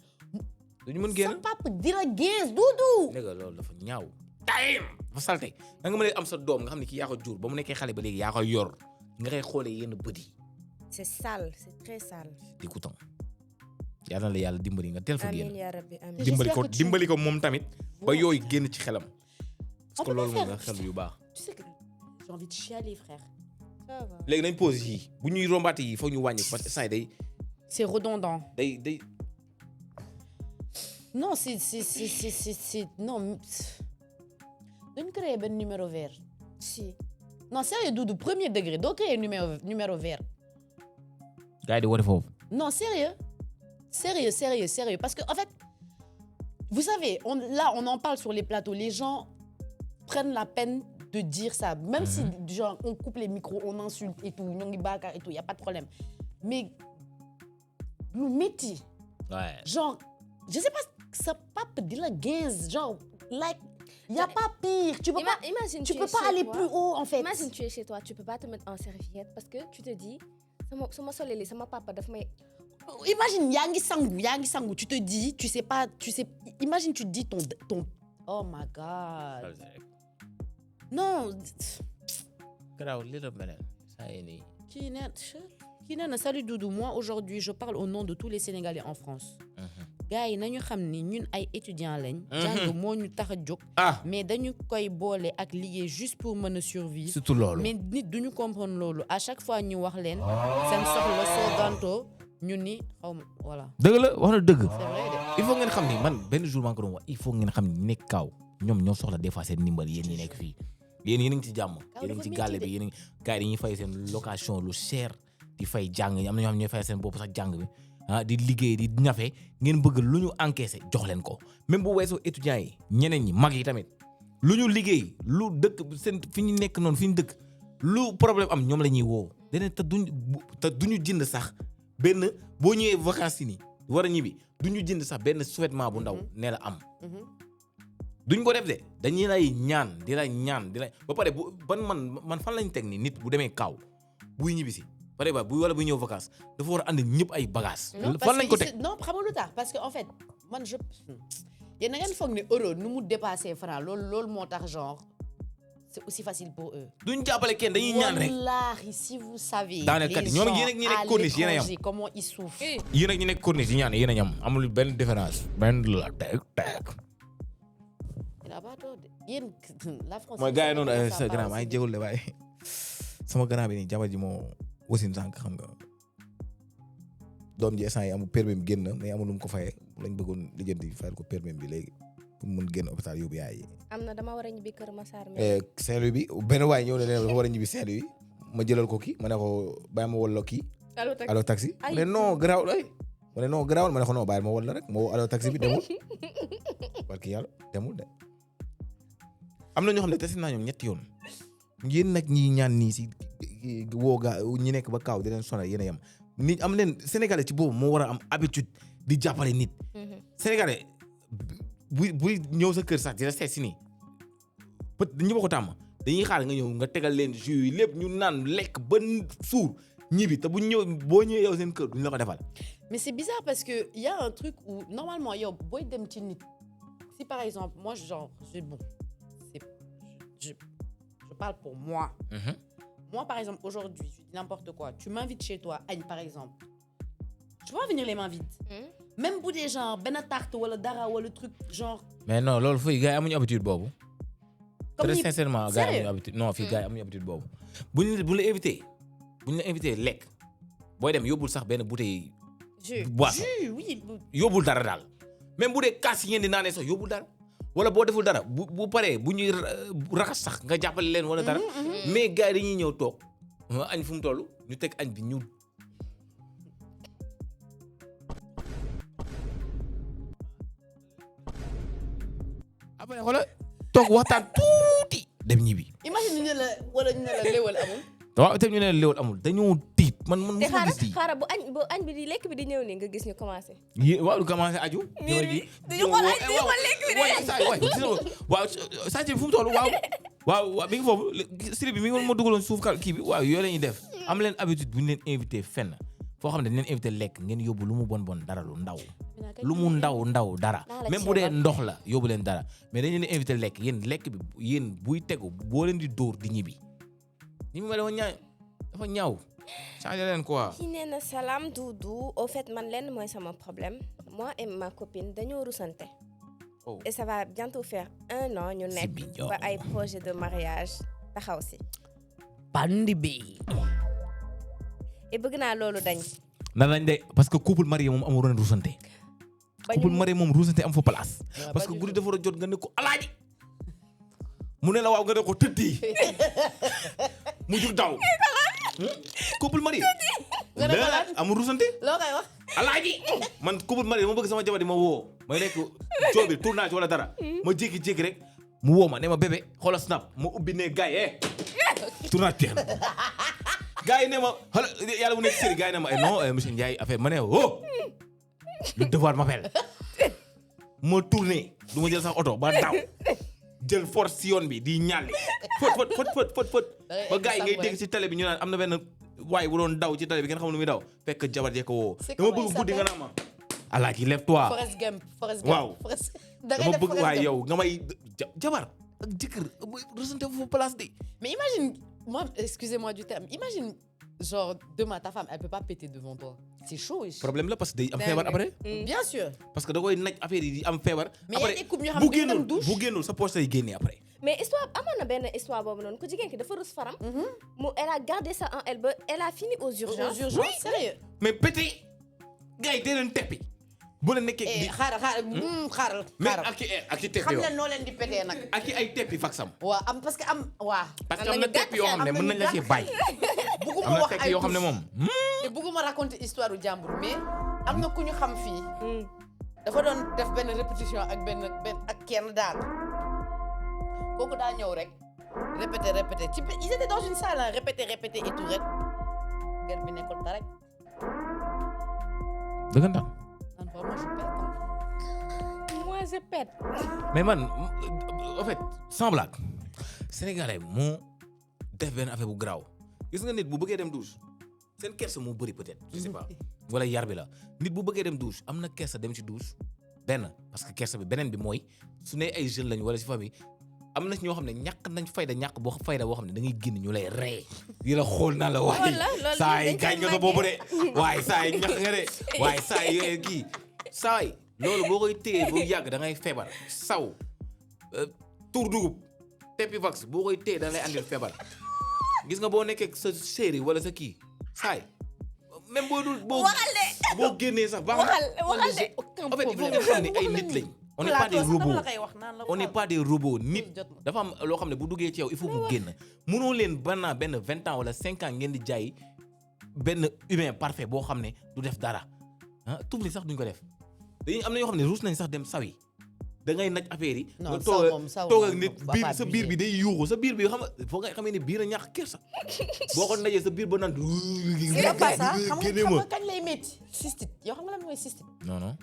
Speaker 1: duñu mën génn
Speaker 2: sa papa di la génn Doudou.
Speaker 1: léegi loolu dafa ñaaw. tayim dafa salte da nga mën a am sa doom nga xam ne kii yaa ko jur ba mu nekkee xale ba léegi yaa ko yor nga koy xoolee yenn bët yi.
Speaker 3: c'est sale c'est très sale.
Speaker 1: dégoûtant. yàlla na la yàlla dimbali nga teel fa génn.
Speaker 3: amiin yaa rabbi amiin.
Speaker 1: dimbali ko moom tamit. ba yooyu génn ci xelam. parce que loolu moom nga xel yu baax.
Speaker 2: tu sais que j'ai envie de chialer frère.
Speaker 3: ça va.
Speaker 1: léegi nañ pause yii bu ñuy rombaate yi foog ñu wàññi parce que saa day.
Speaker 2: c'est redondant.
Speaker 1: day.
Speaker 2: non c'est non. dañu créer benn numéro vert.
Speaker 3: si.
Speaker 2: non sérieux Doudou premier degré doo créer numéro vert.
Speaker 1: gars yi di woote foofu.
Speaker 2: Non, sérieux. Parce que, en fait, vous savez, on en parle sur les plateaux. Les gens prennent la peine de dire ça. Même si, genre, on coupe les micros, on insulte et tout, il n'y a pas de problème. Mais, le métier, genre, je sais pas, ça pas de la gaze, genre, like, il n'y a pas pire. Tu peux pas aller plus haut, en fait.
Speaker 3: Imagine, tu es chez toi, tu peux pas te mettre en serviette parce que tu te dis, sama papa daf may...
Speaker 2: Imagine, yangi sangu, tu te dis, tu sais, imagine, tu te dis ton oh my God. Non. Kinena, salut Doudou. Moi, aujourd'hui, je parle au nom de tous les Sénégalais en France. Gars yi nañu xam ni ñun ay étudiants lañ. jàng moo ñu tax a jóg. mais dañu koy boole ak liggéey juste pour mën a survivre.
Speaker 1: surtout loolu.
Speaker 2: mais nit duñu comprendre loolu à chaque fois ñu wax leen. seen soxla soo gantoo ñu ni xaw ma voilà.
Speaker 1: dëgg la wax na dëgg.
Speaker 2: c'est vrai de.
Speaker 1: il faut ngeen xam ni man benn jour maa ngi ko doon wax il faut ngeen xam ni nekk kaw ñoom ñoo soxla des fois seen ndimbal yéen ñi nekk fii yéen a ngi ci jàmm. yéen a ngi ci gàlle bi yéen a ngi gars yi dañuy fay seen location lu cher di fay jàng am na ñoo xam ne ñooy fay seen bopp sax jàng bi. di liggéey di ñafe ngeen bëgg lu ñu encaissé jox leen ko même bu weesoo étudiants yi ñeneen ñi mag yi tamit lu ñu liggéey lu dëkk seen fi ñu nekk noonu fi ñu dëkk lu problème am ñoom la ñuy woo deneen te duñu jënd sax benn boo ñëwee vacances yi nii war a ñibbi duñu jënd sax benn sous-vêtement bu ndaw ne la am duñ ko def de dañuy lay ñaan di la ba pare ban man fan lañ teg ni nit bu demee kaaw buy ñibbi si par exemple wala bu ñëw vacances dafa war a andi ñëpp ay bagages. fan lañ ko teg
Speaker 2: non xam nga lu tax parce que en fait man yéen da ngeen foog ne euro nu mu dépassé franc loolu moo tax genre c'est aussi facile pour eux.
Speaker 1: duñ jàppale kenn dañuy ñaan rek.
Speaker 2: wallaahi si vous savez.
Speaker 1: daanaka
Speaker 2: les
Speaker 1: ñoom
Speaker 2: gens
Speaker 1: yéen ak ñi nekk corniche yéen a yam
Speaker 2: comment ils souffrent.
Speaker 1: yéen ak ñi nekk corniche yi ñaan yéen a ñam amul benn différence. benn la teg.
Speaker 2: yéen la France.
Speaker 1: mooy gars yi noonu sa grand maa ngi jégalu de waaye sama grand bi nii jabar ji moo. wasin sànq xam nga doom ji instant yi amul permis bi génn mais amul lu mu ko fayee lañ bëggoon lijjanti fayal ko permis bi léegi pour mu mën génn hôpital yóbbu yaay yi.
Speaker 3: am na dama war a ñibbi Kër Massar.
Speaker 1: Saint-Louis bi benn waay ñëw ne dafa war a ñibbi Saint-Louis ma jëlal ko kii ma ne ko bàyyi ma wol kii. allo taxi ma ne non garaawul ay ma ne non garaawul ma ne ko non bàyyi ma wol la rek ma woo allo taxi bi demul parce que yàlla demul de am na ñoo xam ne tasi naa ñoom ñetti yoon. yéen nag ñi ñaan nii si woo gaa ñi nekk ba kaaw di leen sonal yéen a yem nit am leen sénégalais ci boobu moo war a am habitude di jàppale nit. sénégalais buy ñëw sa kër sax di la seet si nii peut ñu ba ko tàmm dañuy xaar nga ñëw nga tegal leen jus yi lépp ñu naan lekk ba suur ñibbi te bu boo ñëwee yow seen kër duñ la ko defal.
Speaker 2: mais c'est bizarre parce que y a un truc où normalement yow booy dem ci nit si par exemple moi genre je parle pour moi. Moi, par exemple, aujourd'hui, je dis n'importe quoi. Tu m'invites chez toi, Aïe, par exemple. Tu peux pas venir les mains vides. Même pour des gens, ben tarte ou le dara ou le truc, genre.
Speaker 1: Mais non, lol, fii gars yi amuñu habitude boobu.
Speaker 2: Comme
Speaker 1: très sincèrement gars yi amuñu habitude. Non, fii gars yi amuñu habitude boobu. buñ la invité lekk booy dem yóbbul sax benn bouteille. boisson
Speaker 2: oui.
Speaker 1: yóbbul dara daal. même bu dee kaas yi ngeen di naanee sax yóbbul dara. wala boo deful dara bu paree bu ñuy raxas sax nga jàppale leen wala dara. mais gars yi dañuy ñëw toog añ fu mu toll ñu teg añ bi ñu. après xoolal toog waxtaan tuuti dem ñibbi.
Speaker 2: imagine ñu ne la wala ñu ne la léwal amul.
Speaker 1: waaw te ñu ne la léwal amul dañoo tiit man
Speaker 3: te xaaral bu añ bi di lekk bi di ñëw nii nga gis ñu commencé.
Speaker 1: waaw du commencé aju.
Speaker 3: duñu xool añ duñu xool lekk bi de.
Speaker 1: waaw sànq bi fu mu toll waaw mi ngi foofu siri bi mi ngi ma dugaloon suuf kii bi waaw yooyu la ñuy def am leen habitude bu ñu leen invité fenn foo xam ne dañ leen invité lekk ngeen yóbbu lu mu bon dara lu ndaw. lu mu ndaw dara même bu dee ndox la yóbbu leen dara mais dañ leen invité lekk lekk bi yéen buy tegu boo leen di dóor di ñibbi. ni mu ma dafa ñaaw changé leen quoi.
Speaker 3: kii nee na salaam Doudou au fait man lenn mooy sama problème moi et ma copine dañoo rusante. et ça va bientôt faire 1 an ñu nekk ba ay projet de mariage taxaw si.
Speaker 2: bandi bi.
Speaker 3: et bëgg naa loolu dañ.
Speaker 1: nan lañ de parce que couple marié moom amul woon rusante. couple marié moom rusante am fa place. parce que guddi dafa war a jot nga ne ko alaaji. mu ne la waaw nga ne ko tëddi mu jug daw. couple marié
Speaker 2: nga ne ko lan
Speaker 1: amul rusante.
Speaker 2: loo koy wax.
Speaker 1: alaaji man couple marié ma bëgg sama jabar di ma woo may nekk coobi tournage wala dara ma jékki-jékki rek mu woo ma ne ma bébé xoolal snap ma ubbi ne gars yi tournage jeex na gars yi ne ma xoolal yàlla bu nekk série gars yi ne ma non monsieur Ndiaye affaire ma ne oh le devoir m'appelle ma tourné du ma jël sax oto ba daw jël force si yoon bi di ñàlli fët ba gars yi ngay dégg si télé bi ñu naan am na benn waaye bu doon daw ci télé bi ngeen xam lu muy daw fekk jabar jee ko woo dama bëgg guddi nga naan ma alaaji lève-toi
Speaker 2: Forrest Gump
Speaker 1: waaw dama bëgg waaye yow nga may jabar ak jëkkër resante fu place de
Speaker 2: mais imagine moi excusez-moi du terme imagine genre demain ta femme elle peut pas péter devant toi c'est chaud
Speaker 1: problème la parce que day am feebar après
Speaker 2: bien sûr
Speaker 1: parce que da koy naj affaire yi di am feebar
Speaker 2: mais
Speaker 1: après
Speaker 2: y a des couples ñoo xam ne dañu douche
Speaker 1: bu génnul sa poche lay génnee après
Speaker 3: mais histoire amoon na benn histoire boobu noonu ku jigéen ki dafa rus faram mu elle a gardé ça en elle ba elle a fini aux urgences
Speaker 2: oui sérieux
Speaker 1: mais pété gars yi dee leen teppi bu la nekkee di
Speaker 2: xaaral
Speaker 1: mais ak i teppi
Speaker 2: xam
Speaker 1: yoo
Speaker 2: leen noo leen di pété nag
Speaker 1: ak i ay teppi faksam
Speaker 2: waaw am parce que am waa
Speaker 1: parce que am na teppi yoo xam ne mën nañ la ci bàyyi
Speaker 2: bugguma
Speaker 1: am na
Speaker 2: wax
Speaker 1: teppi
Speaker 2: ay
Speaker 1: yoo xam ne moom
Speaker 2: te bugguma raconter histoire u jàmbur mais am na ku ñu xam fii dafa doon def benn répétition ak benn ak kenn daal kooku daa ñëw rek répété ci ils étaient dans une salle répété et tout rek gel bi nekkul ta rek
Speaker 1: dëggantaan
Speaker 2: man vraiment je pète
Speaker 3: moi je pète
Speaker 1: mais man en fait sans blague sénégalais moo def benn affaire bu garaaw gis nga nit bu bëggee dem douche seen kersa moo bëri peut-être je sais pas wala yar bi la nit bu bëggee dem douche am na kersa dem ci douche benn parce que kersa bi beneen bi mooy su ne ay jeunes lañu wala ci famille am na ñoo xam ne ñàkk nañ fayda ñàkk boo xam ne da ngay génn ñu lay ree yi la xool naa la waaye saa yi gaañ nga sa boobu de waaye saa yi ñax nga de waaye saa yi kii saa yi loolu boo koy téye boo yàgg da ngay feebar saw tur dugub teppi vax boo koy téye da lay andil feebar gis nga boo nekkee sa chéri wala sa kii saay même boo dul boo génnee sax baax
Speaker 3: waxal de
Speaker 1: en fait il faut nga xam ne ay nit lañ on n'est pas des robots on n'est pas des robots nit dafa am loo xam ne bu duggee ci yow il faut mu génn mënoo leen banaa benn 20 ans wala 5 ans ngeen di jaay benn humain parfait boo xam ne du def dara ah tubli sax duñ ko def dañuy am na ñoo xam ne ruus nañ sax dem sawi da ngay naj affaire yi.
Speaker 2: non
Speaker 1: toog ak nit biir sa biir bi day yuuxu sa biir bi xam nga foo nga xamee ne biir a ñàkk kersa boo ko najee sa biir ba naan.
Speaker 2: c'est pas ça xam nga kañ lay métti. cystite yow xam nga lan mooy cystite.
Speaker 1: non non.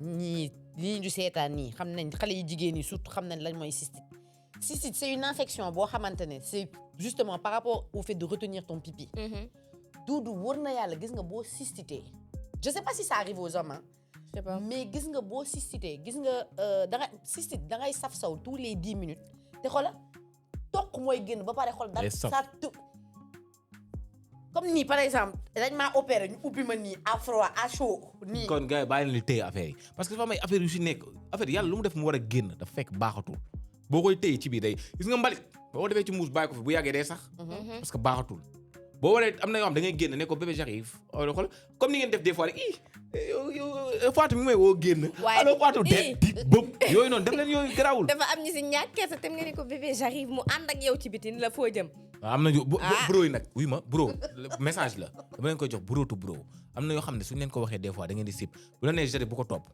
Speaker 2: ñii lii ñu seetaan nii xam nañ xale yi jigéen ñi surtout xam nañ lan mooy cystite. Cystite c'est une infection boo xamante ne c'est justement par rapport au fait de retenir ton pipi. Doudou wër na yàlla gis nga boo cystité je sais pas si ça arrive aux hommes je sais pas mais gis nga boo cystité gis nga cystite da ngay saf saw tous les 10 minutes te xoola toq mooy génn ba pare xool dara ça comme nii par exemple dañ maa opéré ñu ubbi ma nii à froid à chaud nii.
Speaker 1: kon gars yi bàyyi leen li téye affaire yi parce que dafa am ay affaire yu si nekk affaire yàlla lu mu def mu war a génn dafa fekk baaxatul boo koy téye ci biir day gis nga mbalit boo defee ci muus bàyyi ko fi bu yàggee day sax. parce que baaxatul boo waree am na yoo xam da ngay génn ne ko bébé j'arrive xool comme ni ngeen def des fois rek yow Fatou mi may woo génn.
Speaker 3: waaye
Speaker 1: alors Fatou dit bëpp yooyu noonu def leen yooyu garaawul.
Speaker 3: dafa am ñu si ñàkk keesa tam nga ne ko bébé j'arrive mu ànd ak yow ci bitin la foo jëm.
Speaker 1: am na bro yi nag oui ma bro message la dama leen koy jox bro to bro am na yoo xam ne suñu leen ko waxee des fois da ngeen di sip bu la nee j'arrive bu ko topp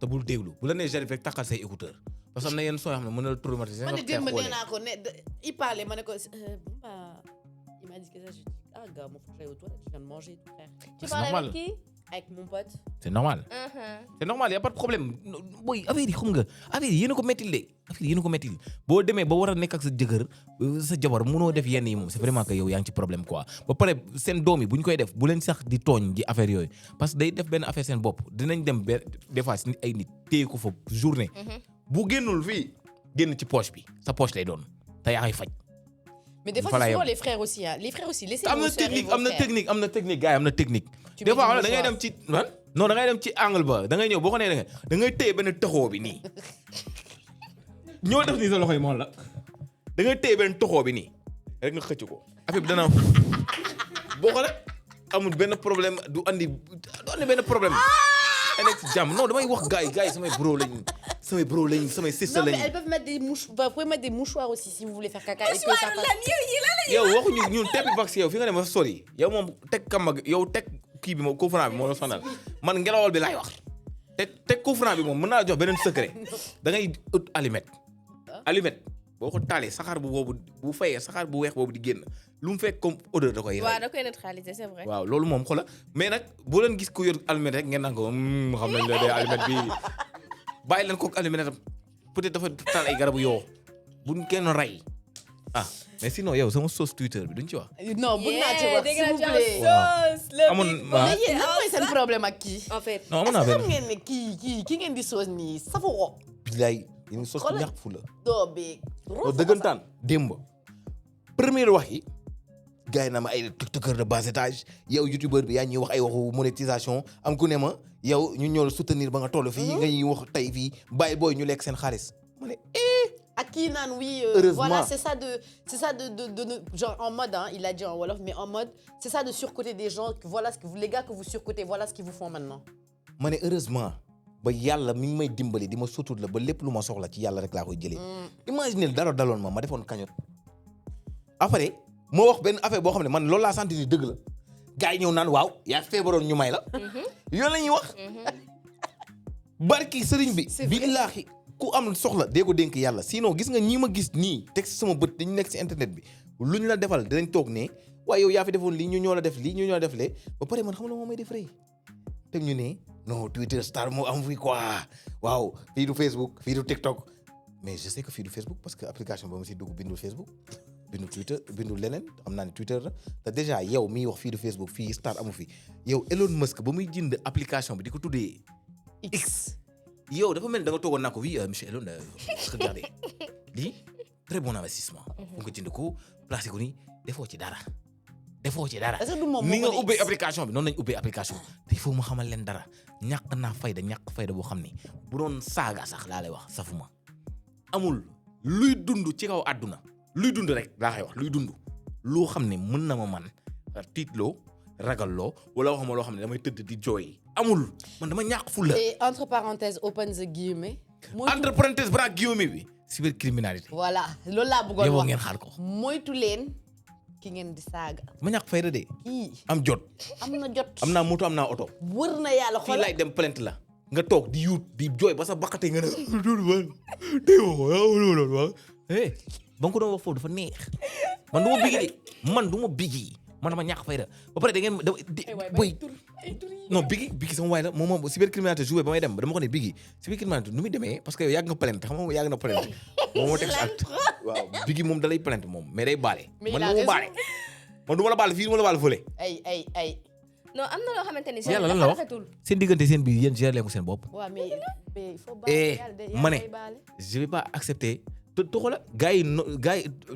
Speaker 1: te bul déglu bu la nee j'arrive rek takkal say écouteur parce que am na yenn soo yoo xam ne mën na la traumatiser.
Speaker 2: man de démb nee naa ko ne il parlait ma ne ko il m'a dit que ça je dis ah gars mon frère aux toilettes je viens de manger tout frère.
Speaker 3: tu parles avec qui?
Speaker 2: Avec mon pote.
Speaker 1: c'est normal. c'est normal y a pas de problème booy affaire yi xam nga affaire yi yéen a ko mettil de affaire yi yéen a ko mettil boo demee ba war a nekk ak sa jëkkër sa jabar mënoo def yenn yi moom c'est vraiment que yow yaa ngi ci problème quoi ba pare seen doom yi bu ñu koy def bu leen sax di tooñ di affaire yooyu parce que day def benn affaire seen bopp dinañ dem ba des fois si ay nit téye ko fa journée. bu génnul fii génn ci poche bi sa poche lay doon te yaa koy faj.
Speaker 2: mais des fois c'est souvent les frères aussi hein les frères aussi laissez
Speaker 1: am na technique gars yi am na technique. des fois da ngay dem ci non da ngay dem ci angle ba da ngay ñëw boo ko nee da ngay téye benn toxoo bi nii ñoo def nii sa loxo yi moom la da ngay téye benn toxoo bi nii rek nga xëcc ko affaire bi dana boo xoolee amul benn problème du andi benn problème. nekk ci jàmm non damay wax gars yi samay bro lañ samay bro lañ samay sister
Speaker 2: Non, mais
Speaker 1: lañ.
Speaker 2: elles peuvent mettre des mouchoirs. Vous pouvez mettre des mouchoirs aussi si vous voulez faire caca. Et que ça passe.
Speaker 1: yow waxuñu ñun teppi vax yow fi nga ne ma sori yow moom teg kamba yow teg kii bi moom courant bi moo la sonal man ngelawal bi laay wax teg courant bi moom mën naa jox beneen secret da ngay ut allumette boo ko taalee saxaar bu fayee saxaar bu weex boobu di génn lu mu fekk comme odeur da koy
Speaker 3: waaw da koy neutraliser c'est vrai.
Speaker 1: waaw loolu moom xoola mais nag boo leen gis ku yor allumette rek ngeen naan ko xam nañ la dee allumette bi bàyyi leen kook allumette am peut-être dafa taal ay garabu yoo buñ kenn rey mais sinon yow sama sauce Twitter bi duñ ci wax.
Speaker 2: Non, bëgg naa ci wax s'il vous plaît.
Speaker 1: amoon
Speaker 2: Mais yéen lan mooy seen problème ak kii.
Speaker 3: en fait.
Speaker 1: non amoon naa
Speaker 2: xam
Speaker 1: benn
Speaker 2: ngeen ne kii ngeen di soos nii safu ko.
Speaker 1: bilaay yéen sauce bu ñàkk fu la.
Speaker 2: doo beeg.
Speaker 1: loolu dëggantaan démb première wax yi gars yi na ma ay tiktokeur de bas étage yow youtubeur bi yaa ñuy wax ay waxu monétisation am ku ne ma yow ñu ñëw la soutenir ba nga toll fii nga ñuy wax tey fii bàyyi booy ñu lekk seen xaalis ma ne
Speaker 2: À qui nan oui,
Speaker 1: Heureusement.
Speaker 2: voilà, c'est ça de genre en mode, hein, il a dit en Wolof, mais en mode, c'est ça de surcoter des gens, que voilà ce que vous, les gars que vous surcotez, voilà ce qu'ils vous font maintenant.
Speaker 1: ma ne heureusement ba yàlla mi ngi may dimbali di ma sutur la ba lépp lu ma soxla ci yàlla rek laa koy jëlee. Imagine dara daloon ma defoon cagnotte après moo wax benn affaire boo xam ne man loolu laa sentir ni dëgg la gars yi ñëw naan waaw yaa feebaroon ñu may la. yoon la ñuy wax. barki sëriñ bi. billaahi ku am soxla dee ko dénk yàlla sinon gis nga ñii ma gis nii teg si sama bët dañu nekk si internet bi lu ñu la defal dinañ toog ne waaye yow yaa fi defoon lii ñu ñoo la def lii ñu ñoo la def lee ba pare man xam la moo may def rëy te ñu ne non Twitter star moo am fi quoi waaw fii du Facebook fii du TikTok mais je sais que fii du Facebook parce que application ba ma si dugg bindul Facebook bindul Twitter bindul leneen am naa ne Twitter la te déjà yow miy wax fii du Facebook fii star amu fi yow Elon Musk ba muy jënd application bi di ko tuddee X yow dafa mel ni da nga toogoon naa ko oui monsieur Elon regardez lii très bon investissement. fu nga jënd ko placé ko nii defoo ci dara.
Speaker 2: Est-ce que du moom
Speaker 1: ni nga
Speaker 2: moo ko
Speaker 1: ubbee
Speaker 2: X?
Speaker 1: application bi noonu lañ ubbee application te il faut mu xamal leen dara ñàkk naa ñàkk fayda boo xam ni bu doon saaga sax laa lay wax safuma amul luy dund ci kaw àdduna luy dund rek laa koy wax luy dund loo xam ne mën na ma man tiitloo ragalloo wala waxuma loo xam ne damay tëdd di jooy amul man dama ñàkk fulla
Speaker 2: Et entre parenthèses, open the guillemets.
Speaker 1: entre parenthèses bras guillaume bi cybercriminalité
Speaker 2: Voilà, loolu laa bëggoon
Speaker 1: yow
Speaker 2: wax.
Speaker 1: ngeen xaar ko
Speaker 2: Moytu leen ki ngeen di saaga.
Speaker 1: ma ñàkk fayda de
Speaker 2: Kii
Speaker 1: am jot
Speaker 2: am na jot.
Speaker 1: am naa moto am naa oto
Speaker 2: wër na yàlla
Speaker 1: fii
Speaker 2: xoolal.
Speaker 1: laay dem plainte la nga toog di yuut di jooy ba sa baqate nga ne ba nga ko doon wax foofu dafa neex man du ma bigi de man du ma bigi man dama ñàkk fayda ba pare da ngeen boy non bigi sama waay la moom cybercriminalité joué ba may dem dama ko ne bigi cybercriminalité nu muy demee parce que yow yàgg nga plainte xam nga yàgg na plainte moom moo teg si acte waaw bigi moom da lay plainte moom mais day baale
Speaker 2: Mais
Speaker 1: man
Speaker 2: il a
Speaker 1: du ma baale man du ma la baale fii du ma la baale fële
Speaker 2: ay.
Speaker 3: non am na loo xamante ni.
Speaker 1: yàlla lan la wax seen diggante seen biir yéen gérer leen ko seen bopp
Speaker 2: waaw mais il faut
Speaker 1: eh
Speaker 2: baale.
Speaker 1: ma ne je vais pas accepter te xoola gars yi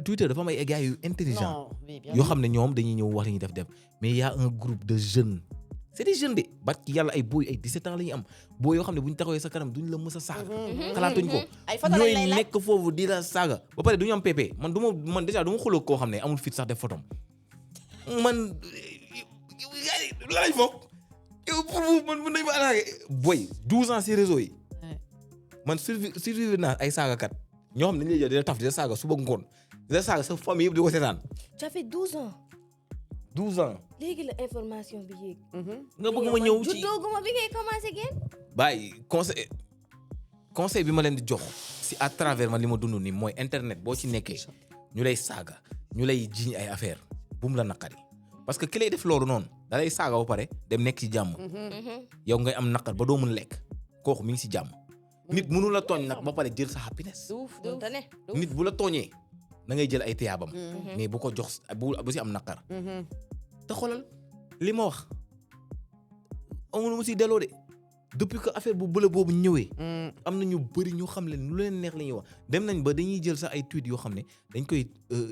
Speaker 1: Twitter dafa am ay gars yu intelligent
Speaker 2: Non, oui, bien
Speaker 1: yoo xam ne ñoom dañuy ñëw wax li ñuy def mais y a un groupe de jeunes c'est des jeunes de barki yàlla ay booy ay 17 ans la ñuy am booy yoo xam ne bu ñu taxawee sa kanam duñ la mës a saaga xalaatuñ ko
Speaker 2: Ay photo lañ lay
Speaker 1: ñooy
Speaker 2: laaj.
Speaker 1: nekk foofu di la saaga ba pare du ñu am PP man déjà du ma xuloo koo xam ne amul fit sax def photom man la lañ foog yow man mën nañ ma attaqué boy 12 ans si réseau yi man survivre naa ay saagakat ñoo xam ne dañu lay jël di la taf di la saaga suba ngoon di la saaga sa famille yëpp di ko seetaan
Speaker 3: tu as fait 12 ans
Speaker 1: 12 ans
Speaker 3: léegi la information bi yéeg.
Speaker 1: nga bëgg ma ñëw ci
Speaker 3: juddooguma bi ngay commencé génn.
Speaker 1: bàyyi conseil bi ma leen di jox si à travers man li ma dund nii mooy internet boo ci nekkee ñu lay saaga ñu lay jiñ ay affaire bu mu la naqari parce que ki lay def loolu noonu da lay saaga ba pare dem nekk ci jàmm yow ngay am naqar ba doo mën lekk kooku mi ngi si jàmm nit mënu la tooñ nag ba pare jël sa happiness
Speaker 3: mënta ne.
Speaker 1: nit bu la tooñee da ngay jël ay tiyaabam mais bu ko jox bu si am naqar te xoolal li ma wax amul mu si delloo de depuis que affaire bu bële boobu ñëwee am na ñu bëri ñu xam leen lu leen neex la ñuy wax dem nañ ba dañuy jël sax ay tweets yoo xam ne dañ koy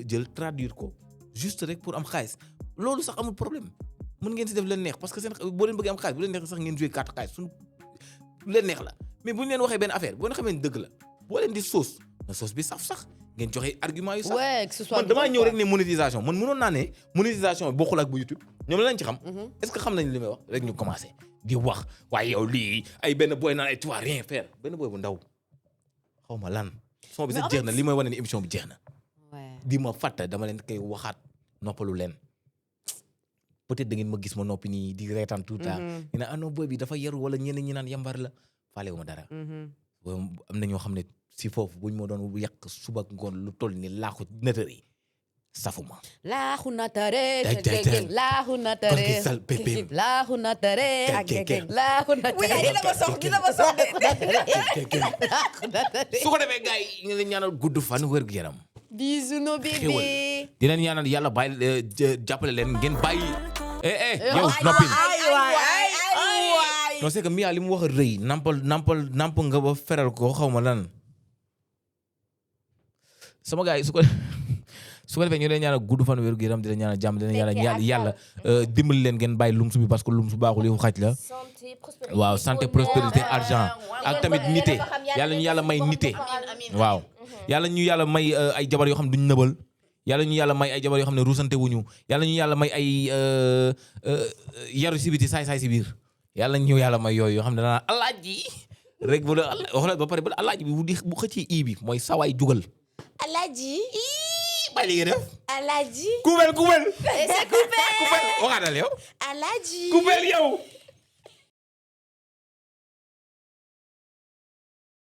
Speaker 1: jël traduire ko juste rek pour am xaalis loolu sax amul problème mën ngeen si def leen neex parce que seen boo leen bëggee am xaalis bu leen neex sax ngeen jouer carte xaalis suñu lu leen neex la mais bu ñu leen waxee benn affaire boo leen xamee dëgg la boo leen di sauce na sauce bi saf sax ngeen joxe argument yu sax
Speaker 2: Ouais, que ce soit
Speaker 1: man damaa
Speaker 2: drôle,
Speaker 1: ñëw
Speaker 2: quoi.
Speaker 1: rek ne monétisation man mënoon naa ne monétisation bi bokkul ak bu YouTube ñoom la lañ ci xam est-ce que xam nañ li may wax rek ñu commencé di wax waaye yow lii ay benn boy naan ay tu vas rien faire benn boy bu ndaw xaw ma lan. son bi sax jeex na li mooy wane ni émission bi jeex na. di ma fàtte dama leen koy waxaat noppalu leen. peut-être da ngeen ma gis ma noppi nii di reetaan tout le temps. ñu ne non boy bi dafa yaru wala ñenn ñi naan yambar la faale wu ma dara. am na ñoo xam ne si foofu buñ ma doon yàq suba ngoon lu toll ni laaxu natare safuma.
Speaker 2: laaxu natare.
Speaker 1: laaxu natare.
Speaker 2: laaxu natare. laaxu natare.
Speaker 3: oui dina ma sox
Speaker 1: su ko defee gars yi ñu leen ñaanal gudd fan wér gu yaram.
Speaker 2: bisous nos bébés.
Speaker 1: di leen ñaanal yàlla bàyyi jàppale leen ngeen bàyyi. yow noppi. non c'est que Mia li mu wax a rëy namp nga ba feral ko xaw ma lan. sama gars yi su ko defee ñu leen ñaanal gudd fan wér gu yaram di leen ñaanal jàmm di leen ñaanal yàlla dimbali leen ngeen bàyyi lumsu bi parce que lumsu baaxul yu xaj la. waaw santé prospérité argent ak tamit nité yàlla ñu yàlla may nité. waaw yàlla ñu yàlla may ay jabar yoo xam ne duñ nëbal. yàlla ñu yàlla may ay jabar yoo xam ne ruusante wuñu yàlla ñu yàlla may ay yaru si biti saay si biir yàlla ñu yàlla may yooyu yoo xam ne danaa alaaji rek bu la wax ba pare ba alaaji bi bu xëccee ii bi mooy sawaay jugal.
Speaker 2: alaaji.
Speaker 1: bàyyi li nga def.
Speaker 2: alaaji.
Speaker 1: kubel.
Speaker 2: c'est coupé.
Speaker 1: kubel waxaatal yow.
Speaker 2: alaaji.
Speaker 1: kubel yow.